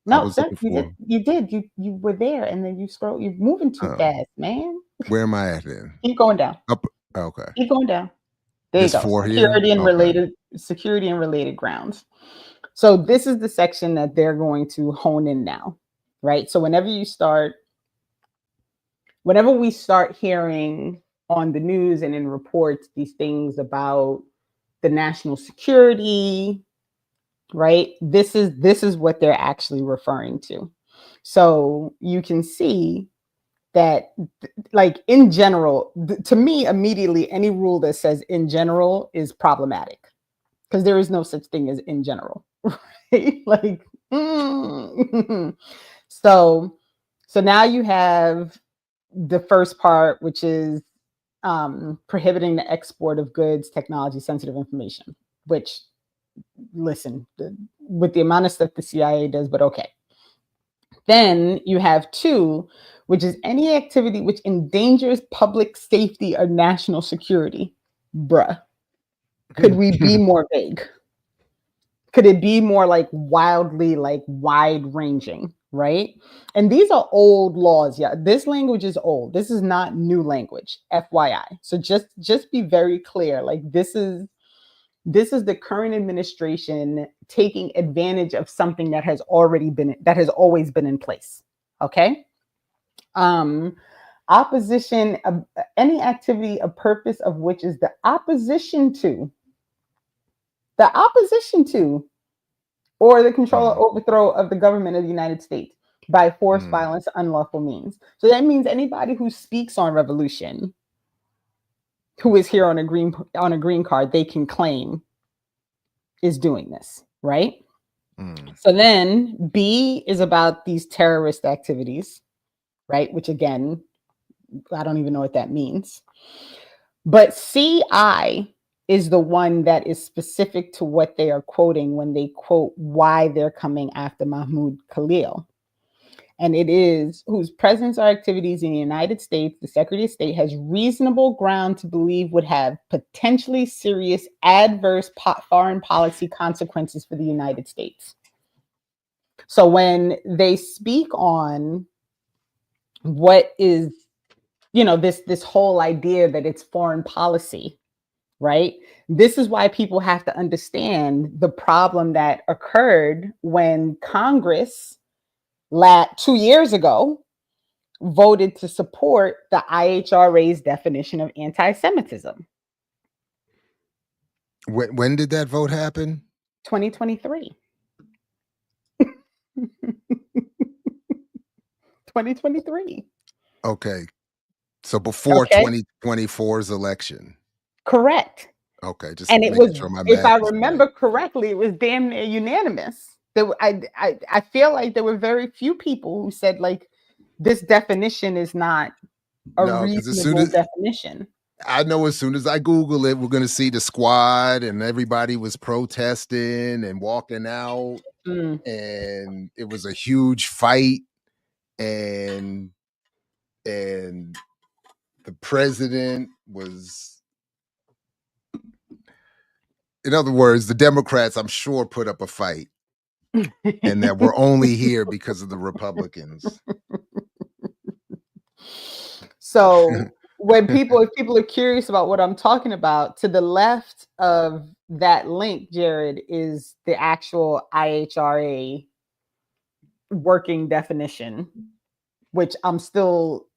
No, sir, you did. You were there, and then you scroll. You're moving too fast, man.
Where am I at then?
Keep going down.
Up. Okay.
Keep going down. There
This
you go.
4 here.
Security and related grounds. So this is the section that they're going to hone in now, right? So whenever we start hearing on the news and in reports these things about the national security, right? This is what they're actually referring to. So you can see that like in general, to me immediately any rule that says in general is problematic because there is no such thing as in general, right? Like so now you have the first part, which is prohibiting the export of goods, technology sensitive information, which listen, with the amount of stuff the CIA does, but okay. Then you have 2, which is any activity which endangers public safety or national security. Bruh, could we be more vague? Could it be more like wildly, like wide ranging, right? And these are old laws. Yeah, this language is old. This is not new language, FYI. So just be very clear. Like this is the current administration taking advantage of something that has always been in place. Okay. Opposition, any activity, a purpose of which is the opposition to, or the control or overthrow of the government of the United States by force, violence, unlawful means. So that means anybody who speaks on revolution, who is here on a green card, they can claim is doing this, right? So then B is about these terrorist activities, right? Which again, I don't even know what that means. But CI is the one that is specific to what they are quoting when they quote why they're coming after Mahmoud Khalil. And it is whose presence or activities in the United States, the Secretary of State has reasonable ground to believe would have potentially serious adverse foreign policy consequences for the United States. So when they speak on what is, this whole idea that it's foreign policy, right? This is why people have to understand the problem that occurred when Congress 2 years ago voted to support the IHRA's definition of anti-Semitism.
When did that vote happen?
2023. 2023.
Okay. So before
Okay.
2024's election.
Correct.
Okay, just
And it
making
was,
sure my
if
math
I
is
remember
right.
correctly, it was damn near unanimous. I feel like there were very few people who said like this definition is not a
No, because as soon
reasonable
as
definition.
I know, as soon as I Google it, we're gonna see the squad and everybody was protesting and walking out,
Mm.
and it was a huge fight, and the president was, in other words, the Democrats, I'm sure, put up a fight, and that we're only here because of the Republicans.
So if people are curious about what I'm talking about, to the left of that link, Jared, is the actual IHRA working definition, which I'm still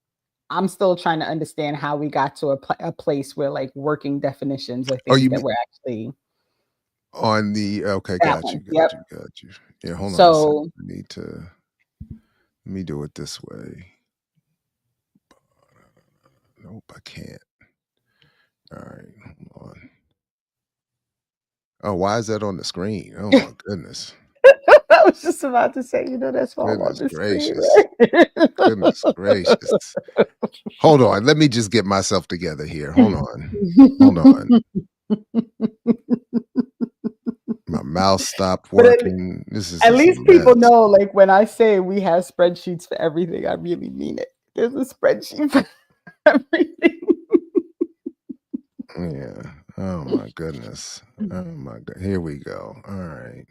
trying to understand how we got to a place where like working definitions are
Oh,
things
you
that
mean
we're actually
on the okay,
that
got you,
one. Yep.
got you. Yeah, hold on a second.
So
Let me do it this way. Nope, I can't. All right, hold on. Oh, why is that on the screen? Oh my goodness.
I was just about to say, that's all on
Goodness
the screen,
gracious.
right?
Goodness gracious. Hold on. Let me just get myself together here. Hold on. Hold on. My mouse stopped
But
working. This is
at
just a
least people
mess.
know, like when I say we have spreadsheets for everything, I really mean it. There's a spreadsheet for everything.
Yeah. Oh my goodness. Oh my god. Here we go. All right.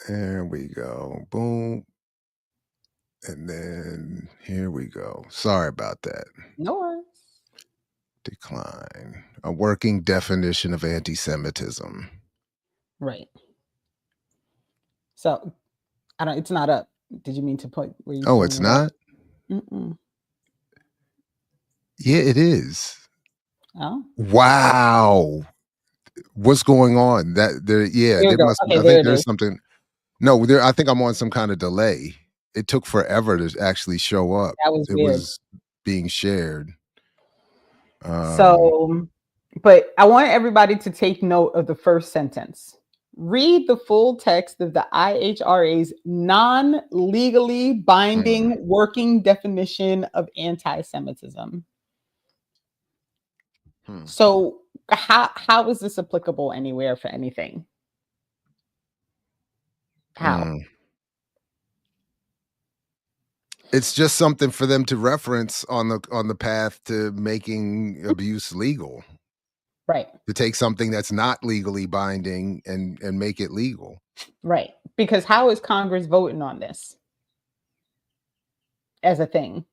There we go. Boom. And then here we go. Sorry about that.
No worries.
Decline. A working definition of anti-Semitism.
Right. So it's not up. Did you mean to put where you
Oh,
pulling
it's
it up?
not?
Mm-mm.
Yeah, it is.
Oh,
Wow. What's going on? That there, yeah,
here we
there
go.
must be.
Okay,
I
there
think
it
there's
is.
something. No, there. I think I'm on some kind of delay. It took forever to actually show up.
That was
It
weird.
was being shared.
So, but I want everybody to take note of the first sentence. Read the full text of the IHRA's non-legally binding working definition of anti-Semitism. So how is this applicable anywhere for anything? How?
It's just something for them to reference on the path to making abuse legal.
Right.
To take something that's not legally binding and make it legal.
Right. Because how is Congress voting on this as a thing?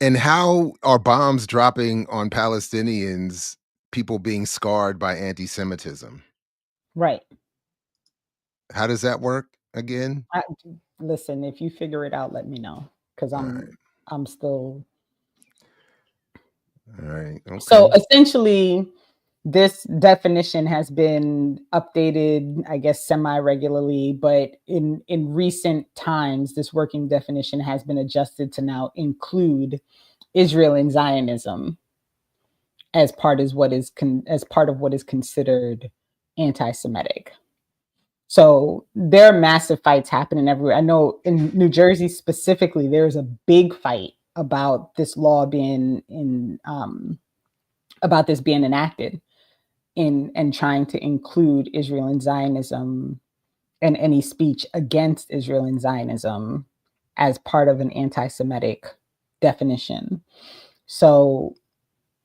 And how are bombs dropping on Palestinians, people being scarred by anti-Semitism?
Right.
How does that work again?
Listen, if you figure it out, let me know, because I'm still.
All right. Okay.
So essentially, this definition has been updated, I guess, semi-regularly, but in recent times, this working definition has been adjusted to now include Israel and Zionism as part of what is considered anti-Semitic. So there are massive fights happening everywhere. I know in New Jersey specifically, there's a big fight about this law being about this being enacted and trying to include Israel and Zionism and any speech against Israel and Zionism as part of an anti-Semitic definition. So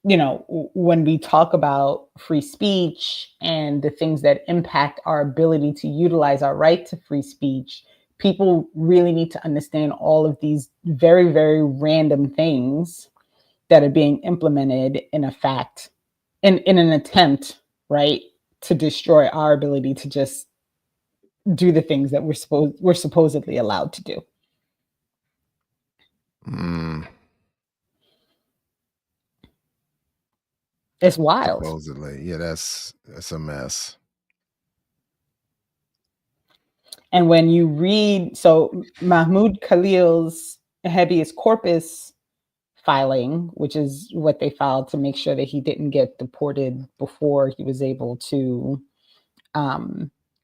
when we talk about free speech and the things that impact our ability to utilize our right to free speech, people really need to understand all of these very, very random things that are being implemented in an attempt, right, to destroy our ability to just do the things that we're supposedly allowed to do. It's wild.
Supposedly. Yeah, that's a mess.
And when you read, so Mahmoud Khalil's habeas corpus filing, which is what they filed to make sure that he didn't get deported before he was able to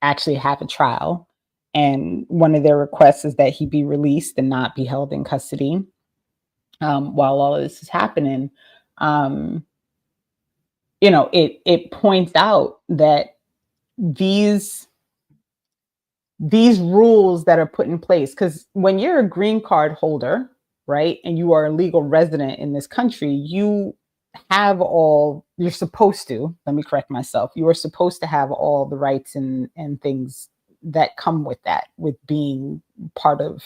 actually have a trial. And one of their requests is that he be released and not be held in custody while all of this is happening. It points out that these rules that are put in place, because when you're a green card holder, right, and you are a legal resident in this country, you have you're supposed to, let me correct myself, you are supposed to have all the rights and things that come with that, with being part of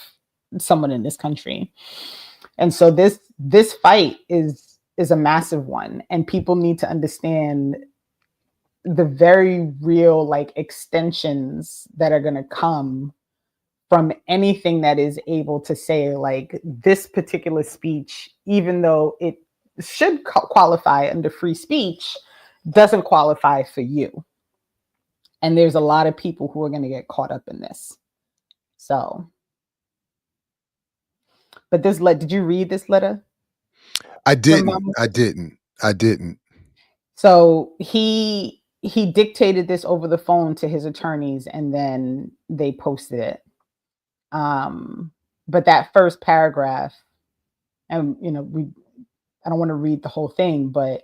someone in this country. And so this fight is a massive one, and people need to understand the very real extensions that are going to come from anything that is able to say this particular speech, even though it should qualify under free speech, doesn't qualify for you. And there's a lot of people who are going to get caught up in this. So, but did you read this letter?
I didn't.
So he dictated this over the phone to his attorneys, and then they posted it. But that first paragraph, and I don't want to read the whole thing, but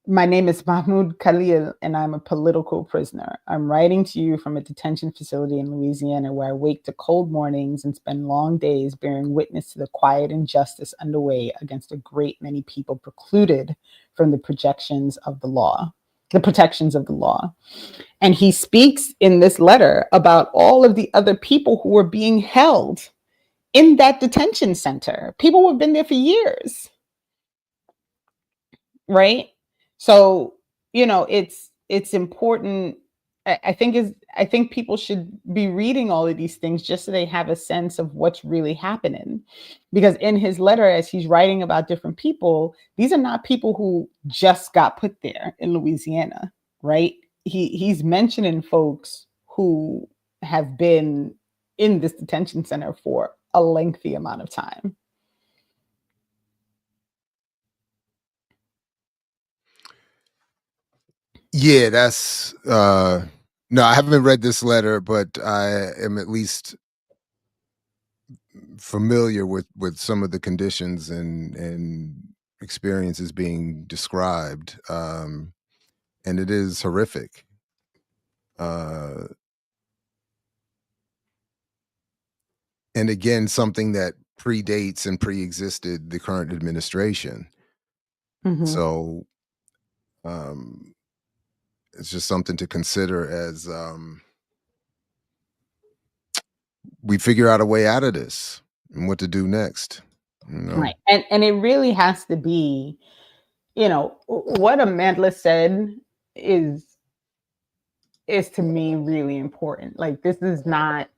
my name is Mahmoud Khalil, and I'm a political prisoner. I'm writing to you from a detention facility in Louisiana, where I wake to cold mornings and spend long days bearing witness to the quiet injustice underway against a great many people precluded from the protections of the law. And he speaks in this letter about all of the other people who were being held in that detention center, people who have been there for years. Right? So, it's important. I think people should be reading all of these things just so they have a sense of what's really happening. Because in his letter, as he's writing about different people, these are not people who just got put there in Louisiana, right? He's mentioning folks who have been in this detention center for a lengthy amount of time.
Yeah, that's no, I haven't read this letter, but I am at least familiar with some of the conditions and experiences being described. And it is horrific. And again, something that predates and pre-existed the current administration.
Mm-hmm.
So it's just something to consider as we figure out a way out of this and what to do next.
Right. And it really has to be, what Amandla said is to me really important. This is not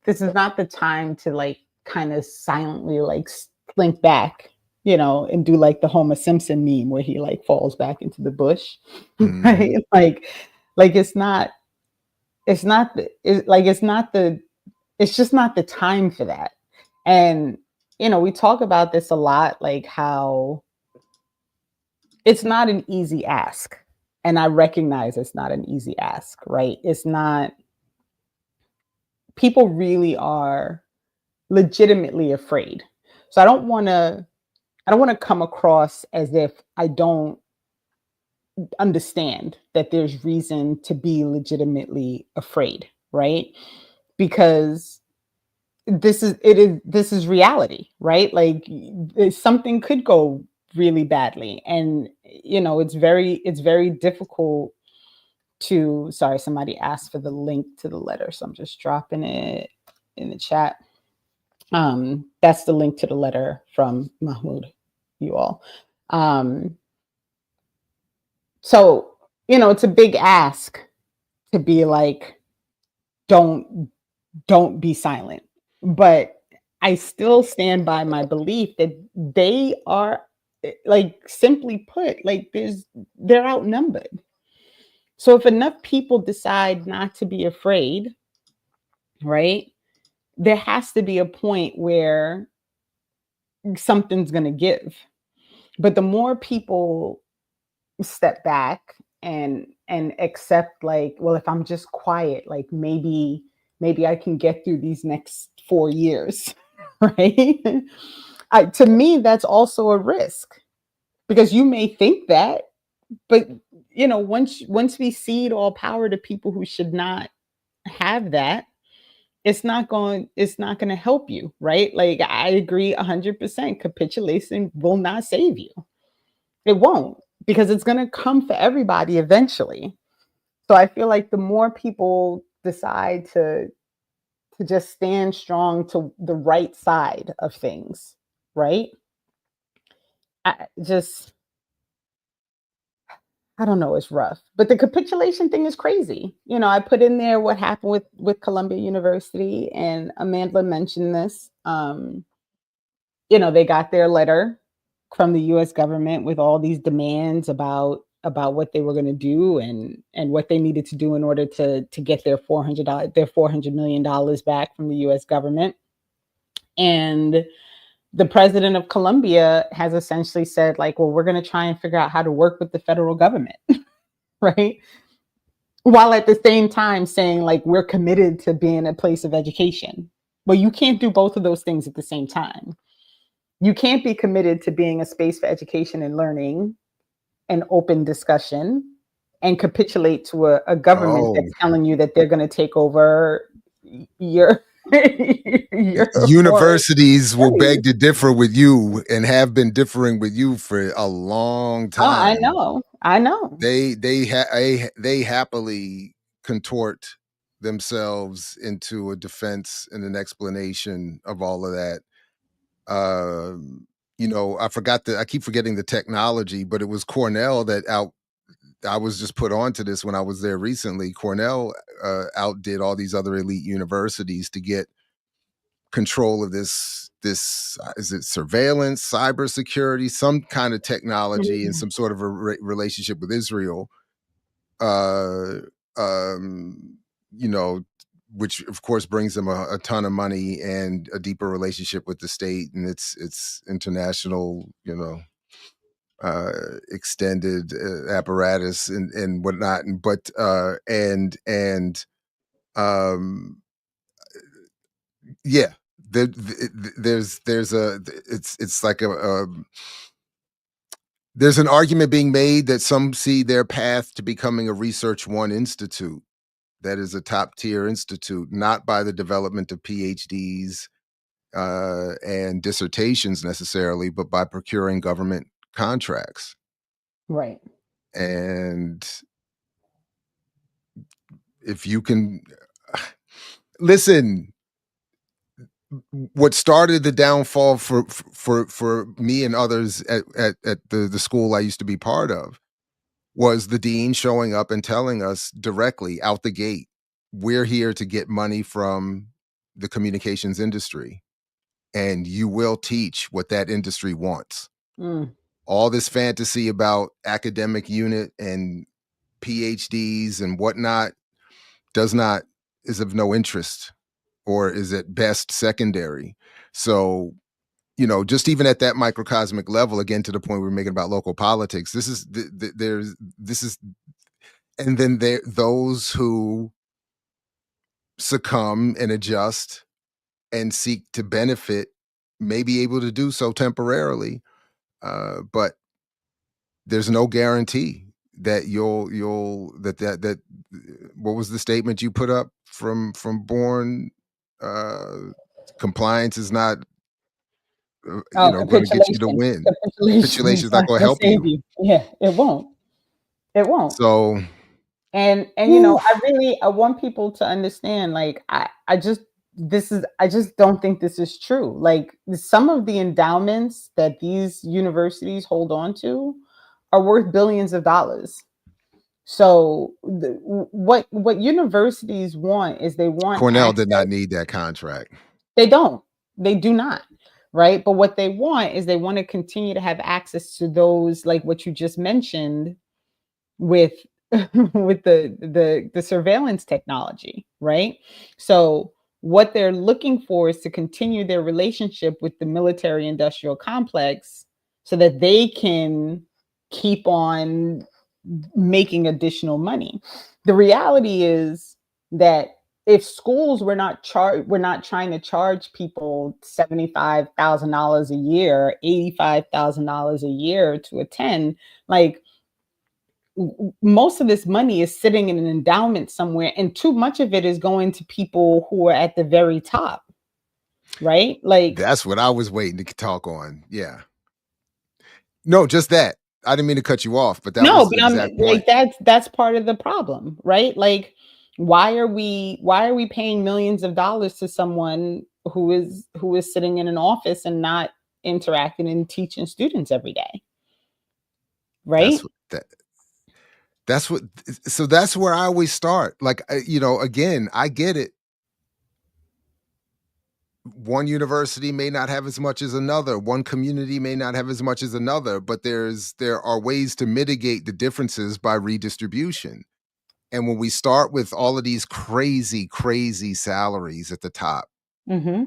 the time to kind of silently slink back, and do the Homer Simpson meme where he falls back into the bush.
Mm-hmm.
Right? It's just not the time for that. And we talk about this a lot, how it's not an easy ask. And I recognize it's not an easy ask, right? It's not. People really are legitimately afraid. So I don't want to come across as if I don't understand that there's reason to be legitimately afraid, right? Because this is reality, right? Something could go really badly, and it's very difficult to. Sorry, somebody asked for the link to the letter, so I'm just dropping it in the chat. That's the link to the letter from Mahmoud, you all. So it's a big ask to be don't be silent, but I still stand by my belief that they are, simply put, they're outnumbered. So if enough people decide not to be afraid, right? There has to be a point where something's going to give. But the more people step back and accept, like, well, if I'm just quiet, like maybe I can get through these next 4 years, right? To me, that's also a risk, because you may think that, but once we cede all power to people who should not have that, it's not going to help you, right? Like, I agree 100%. Capitulation will not save you. It won't, because it's going to come for everybody eventually. So I feel like the more people decide to just stand strong to the right side of things, right? I just I don't know, it's rough. But the capitulation thing is crazy. I put in there what happened with Columbia University, and Amandla mentioned this. They got their letter from the US government with all these demands about what they were going to do, and what they needed to do in order to get their $400 million back from the US government. And the president of Columbia has essentially said, like, well, we're going to try and figure out how to work with the federal government, right? While at the same time saying, like, we're committed to being a place of education. Well, you can't do both of those things at the same time. You can't be committed to being a space for education and learning and open discussion and capitulate to a government that's telling you that they're going to take over your
Universities will beg to differ with you, and have been differing with you for a long time.
I know.
They happily contort themselves into a defense and an explanation of all of that. I keep forgetting the technology, but it was Cornell I was just put onto this when I was there recently. Cornell outdid all these other elite universities to get control of this is it surveillance, cybersecurity, some kind of technology, and some sort of a relationship with Israel. Which of course brings them a ton of money and a deeper relationship with the state and its international, extended apparatus and whatnot. But yeah, it's like there's an argument being made that some see their path to becoming a Research One institute that is a top tier institute, not by the development of PhDs and dissertations necessarily, but by procuring government contracts.
Right.
And if you can listen, what started the downfall for me and others at the school I used to be part of was the dean showing up and telling us directly out the gate, we're here to get money from the communications industry, and you will teach what that industry wants. All this fantasy about academic unit and PhDs and whatnot is of no interest, or is at best secondary. So, just even at that microcosmic level, again, to the point we were making about local politics, and then those who succumb and adjust and seek to benefit may be able to do so temporarily, but there's no guarantee that that what was the statement you put up from Bourne? Compliance is not going to get you to win. Capitulation is not going to help you.
Yeah, it won't.
So,
and I want people to understand, like, I just don't think this is true. Like, some of the endowments that these universities hold on to are worth billions of dollars. So what universities want is they want
Cornell did not need that contract.
They do not. Right. But what they want is they want to continue to have access to those, like what you just mentioned with the surveillance technology. Right. So what they're looking for is to continue their relationship with the military industrial complex so that they can keep on making additional money. The reality is that if schools were not trying to charge people $75,000 a year, $85,000 a year to attend, like, most of this money is sitting in an endowment somewhere, and too much of it is going to people who are at the very top, right? Like,
That's what I was waiting to talk on. Yeah. No, just that. I didn't mean to cut you off, but that
no,
was
but
the
I'm
exact
like,
point.
that's part of the problem, right? Like, why are we paying millions of dollars to someone who is sitting in an office and not interacting and teaching students every day, right?
That's what that. That's what. So that's where I always start. Like, again, I get it. One university may not have as much as another. One community may not have as much as another, but there are ways to mitigate the differences by redistribution. And when we start with all of these crazy, crazy salaries at the top,
Mm-hmm.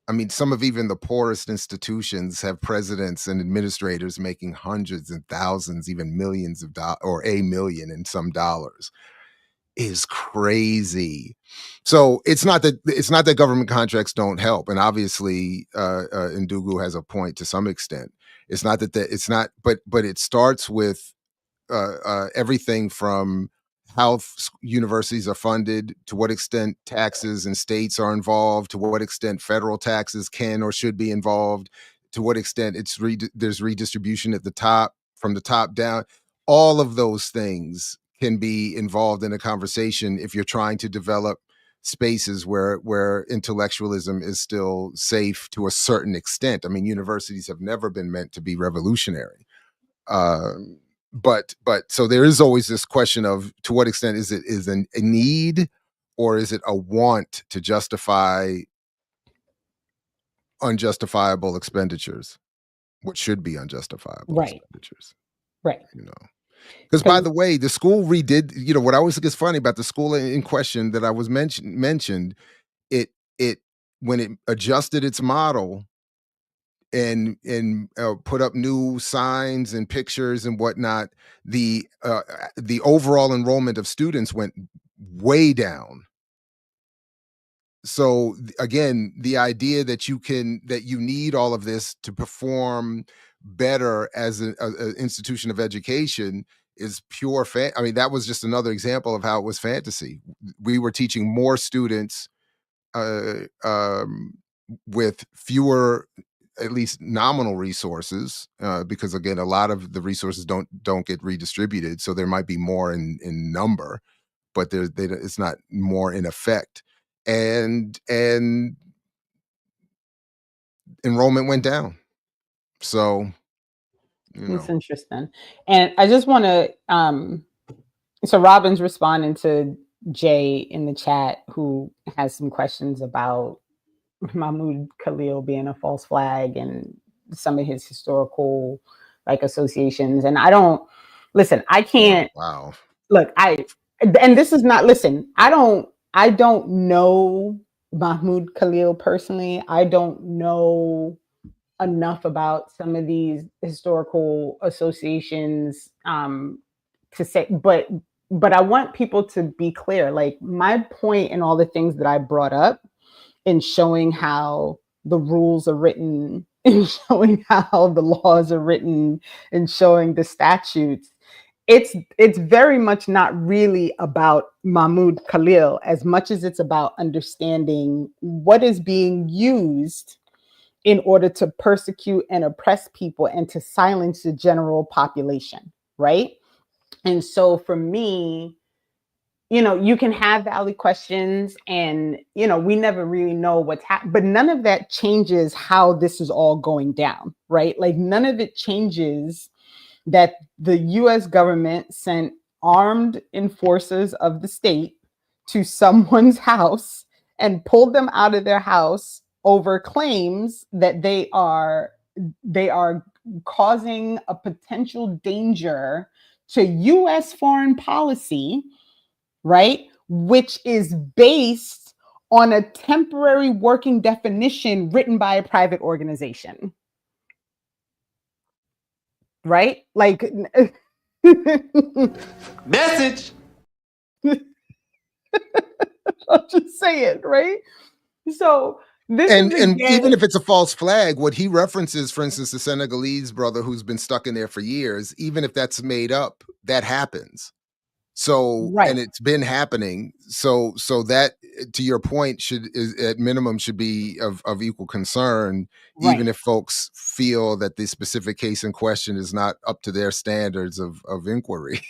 I mean, some of even the poorest institutions have presidents and administrators making hundreds and thousands, even millions of dollars, or $1 million in some dollars. Is crazy. So it's not that government contracts don't help, and obviously, Ndugu has a point to some extent. It's not that it's not, but it starts with everything from how universities are funded, to what extent taxes and states are involved, to what extent federal taxes can or should be involved, to what extent there's redistribution at the top, from the top down. All of those things can be involved in a conversation if you're trying to develop spaces where intellectualism is still safe to a certain extent. I mean, universities have never been meant to be revolutionary. But so there is always this question of, to what extent is a need, or is it a want to justify unjustifiable expenditures, what should be unjustifiable expenditures,
Right.
Because, by the way, the school redid, what I always think is funny about the school in question that I was mentioned, it when it adjusted its model and put up new signs and pictures and whatnot, the overall enrollment of students went way down. So again, the idea that you need all of this to perform better as an institution of education is pure I mean, that was just another example of how it was fantasy. We were teaching more students with fewer, at least nominal, resources, because again, a lot of the resources don't get redistributed, so there might be more in number, but it's not more in effect, and enrollment went down. So
It's interesting. And I just want to so Robin's responding to Jay in the chat, who has some questions about Mahmoud Khalil being a false flag and some of his historical associations. And I can't look, and this is not, listen, I don't know Mahmoud Khalil personally. I don't know enough about some of these historical associations to say, but I want people to be clear. Like, my point in all the things that I brought up in showing how the rules are written, in showing how the laws are written, and showing the statutes, it's very much not really about Mahmoud Khalil as much as it's about understanding what is being used in order to persecute and oppress people and to silence the general population, right? And so for me, you can have valid questions, and we never really know what's happening, but none of that changes how this is all going down, right? Like, none of it changes that the US government sent armed enforcers of the state to someone's house and pulled them out of their house over claims that they are causing a potential danger to US foreign policy, right? Which is based on a temporary working definition written by a private organization. Right? Like
Message.
I'll just say it, right? So this
And
is again,
even if it's a false flag, what he references, for instance, the Senegalese brother who's been stuck in there for years, even if that's made up, that happens. So,
right.
and it's been happening. So that, to your point, is at minimum should be of equal concern,
Right.
even if folks feel that the specific case in question is not up to their standards of inquiry.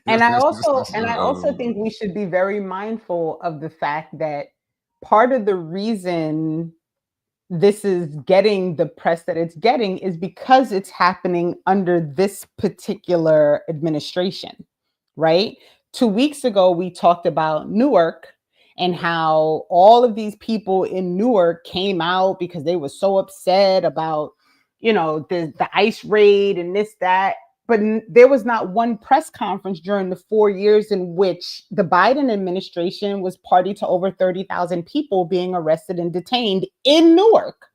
And I also think we should be very mindful of the fact that part of the reason this is getting the press that it's getting is because it's happening under this particular administration, right? 2 weeks ago, we talked about Newark and how all of these people in Newark came out because they were so upset about, the ICE raid and this, that. But there was not one press conference during the 4 years in which the Biden administration was party to over 30,000 people being arrested and detained in Newark.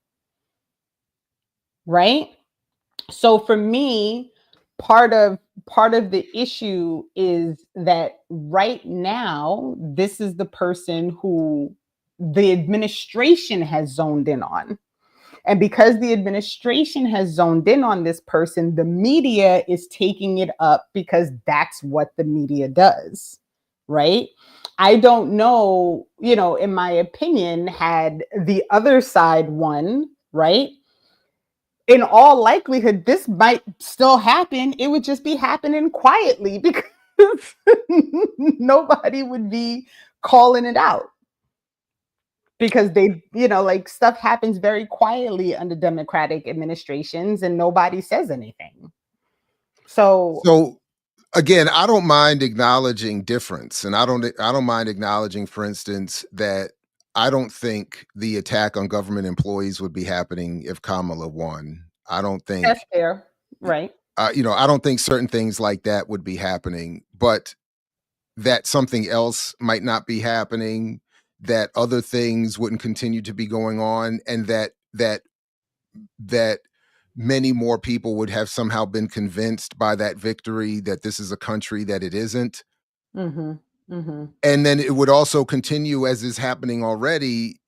Right? So for me, part of the issue is that right now, this is the person who the administration has zoned in on. And because the administration has zoned in on this person, the media is taking it up because that's what the media does, right? I don't know, in my opinion, had the other side won, right? In all likelihood, this might still happen. It would just be happening quietly because nobody would be calling it out. Because they, stuff happens very quietly under Democratic administrations and nobody says anything. So
again, I don't mind acknowledging difference, and I don't mind acknowledging, for instance, that I don't think the attack on government employees would be happening if Kamala won. I don't think
that's fair, right?
I don't think certain things like that would be happening, but that something else might not be happening, that other things wouldn't continue to be going on, and that many more people would have somehow been convinced by that victory that this is a country that it isn't.
Mm-hmm. Mm-hmm.
And then it would also continue, as is happening already,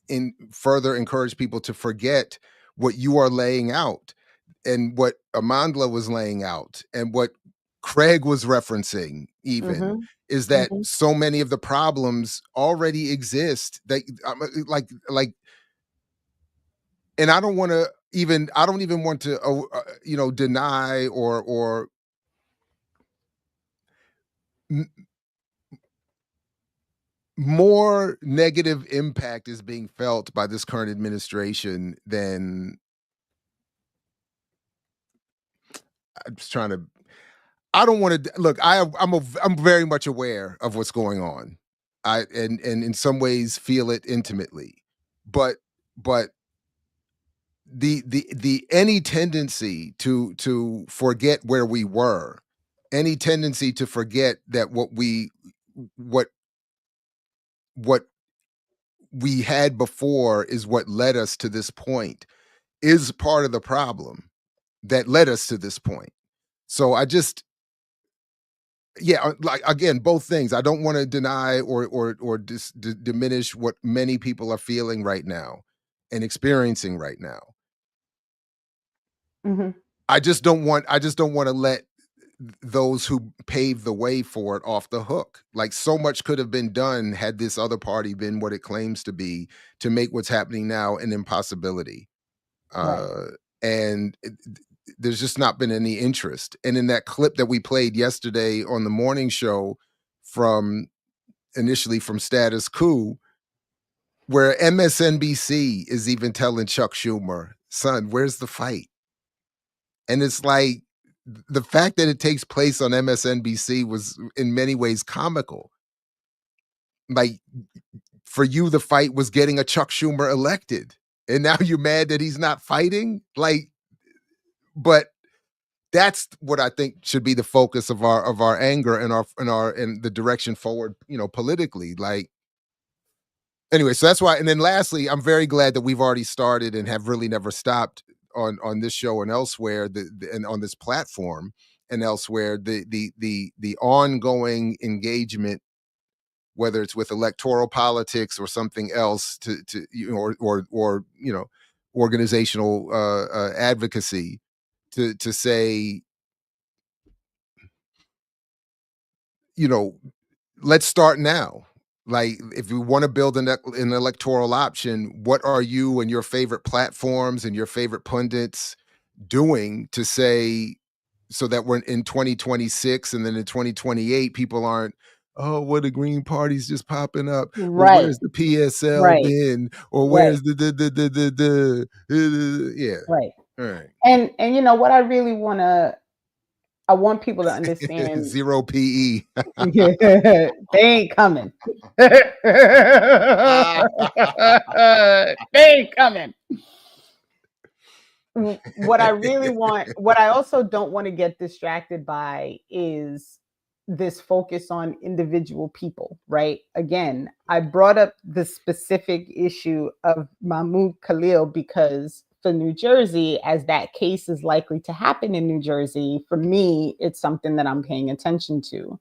in further encourage people to forget what you are laying out and what Amandla was laying out and what Craig was referencing even,
Mm-hmm.
is that
Mm-hmm.
so many of the problems already exist. That like, and I don't even want to deny or more negative impact is being felt by this current administration than I'm just trying to. I don't want to look. I'm very much aware of what's going on. And in some ways feel it intimately, but the any tendency to forget where we were, any tendency to forget that what we had before is what led us to this point, is part of the problem that led us to this point. So I just, like, again, both things. I don't want to deny or diminish what many people are feeling right now and experiencing right now.
Mm-hmm.
I just don't want to let those who paved the way for it off the hook. Like, so much could have been done had this other party been what it claims to be, to make what's happening now an impossibility.
Right.
And there's just not been any interest. And in that clip that we played yesterday on the morning show initially from Status Quo, where MSNBC is even telling Chuck Schumer, son, where's the fight? And it's like, the fact that it takes place on MSNBC was in many ways comical. Like, for you, the fight was getting a Chuck Schumer elected. And now you're mad that he's not fighting? Like, but that's what I think should be the focus of our anger and the direction forward, politically. Like, anyway, so that's why. And then lastly, I'm very glad that we've already started and have really never stopped on this show and elsewhere, and on this platform and elsewhere, the ongoing engagement, whether it's with electoral politics or something else, to or organizational advocacy, to say, let's start now. Like, if you want to build an electoral option, what are you and your favorite platforms and your favorite pundits doing to say, so that we're in 2026 and then in 2028, people aren't, oh, what a Green Party's just popping up. Well,
Right,
where's the PSL
right,
been? Or
right,
where's yeah.
right.
All right.
And you know what I want people to understand.
Zero PE.
They ain't coming. They ain't coming. What I also don't want to get distracted by is this focus on individual people, right? Again, I brought up the specific issue of Mahmoud Khalil because for New Jersey, as that case is likely to happen in New Jersey, for me, it's something that I'm paying attention to.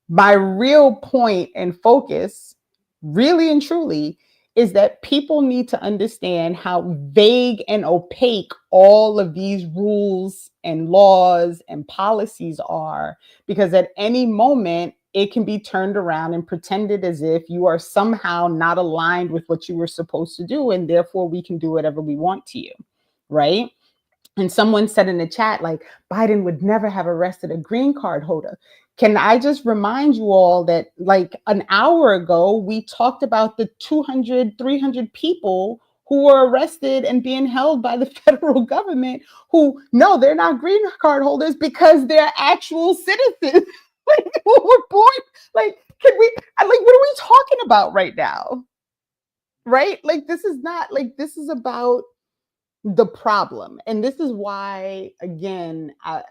My real point and focus, really and truly, is that people need to understand how vague and opaque all of these rules and laws and policies are, because at any moment it can be turned around and pretended as if you are somehow not aligned with what you were supposed to do, and therefore we can do whatever we want to you, right? And someone said in the chat, like, Biden would never have arrested a green card holder. Can I just remind you all that, like, an hour ago, we talked about the 200, 300 people who were arrested and being held by the federal government who, no, they're not green card holders because they're actual citizens. Like, who were born. Like, what are we talking about right now? Right? Like, this is about the problem. And this is why, again, I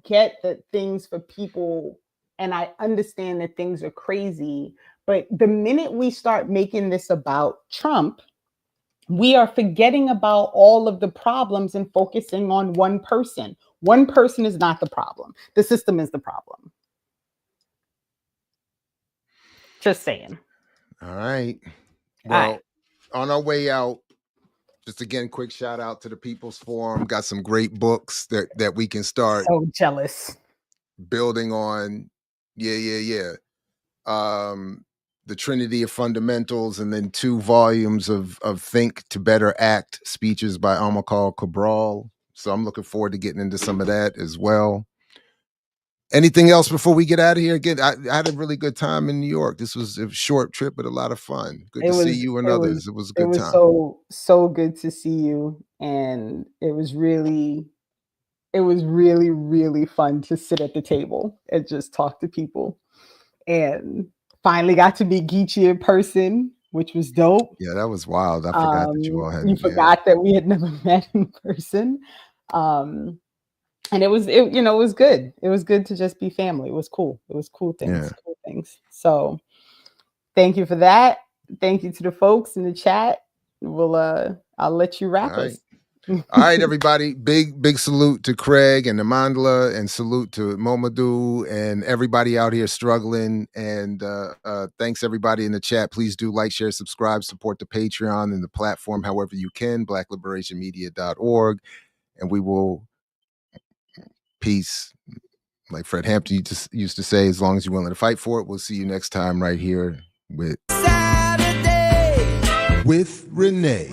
get that things for people, and I understand that things are crazy, but the minute we start making this about Trump, we are forgetting about all of the problems and focusing on one person. One person is not the problem. The system is the problem. Just saying.
All right. Well,
All right.
On our way out, just again, quick shout out to the People's Forum. Got some great books that we can start
So jealous.
building on. Yeah. The Trinity of Fundamentals, and then 2 volumes of Think to Better Act speeches by Amilcar Cabral. So I'm looking forward to getting into some of that as well. Anything else before we get out of here? Again, I had a really good time in New York. This was a short trip, but a lot of fun. Good to see you and others. It was a good time.
So good to see you. And it was really, really fun to sit at the table and just talk to people. And finally got to meet Geechee in person, which was dope.
Yeah, that was wild. I forgot that you all had.
You forgot that we had never met in person. And it was good. It was good to just be family. It was cool. It was cool things. So thank you for that. Thank you to the folks in the chat. I'll let you wrap us.
All right, everybody. Big salute to Craig and Amandla, and salute to Momodou and everybody out here struggling. And thanks everybody in the chat. Please do like, share, subscribe, support the Patreon and the platform however you can, blackliberationmedia.org. And we will, peace. Like Fred Hampton used to say, as long as you're willing to fight for it. We'll see you next time right here with Saturday with Renee.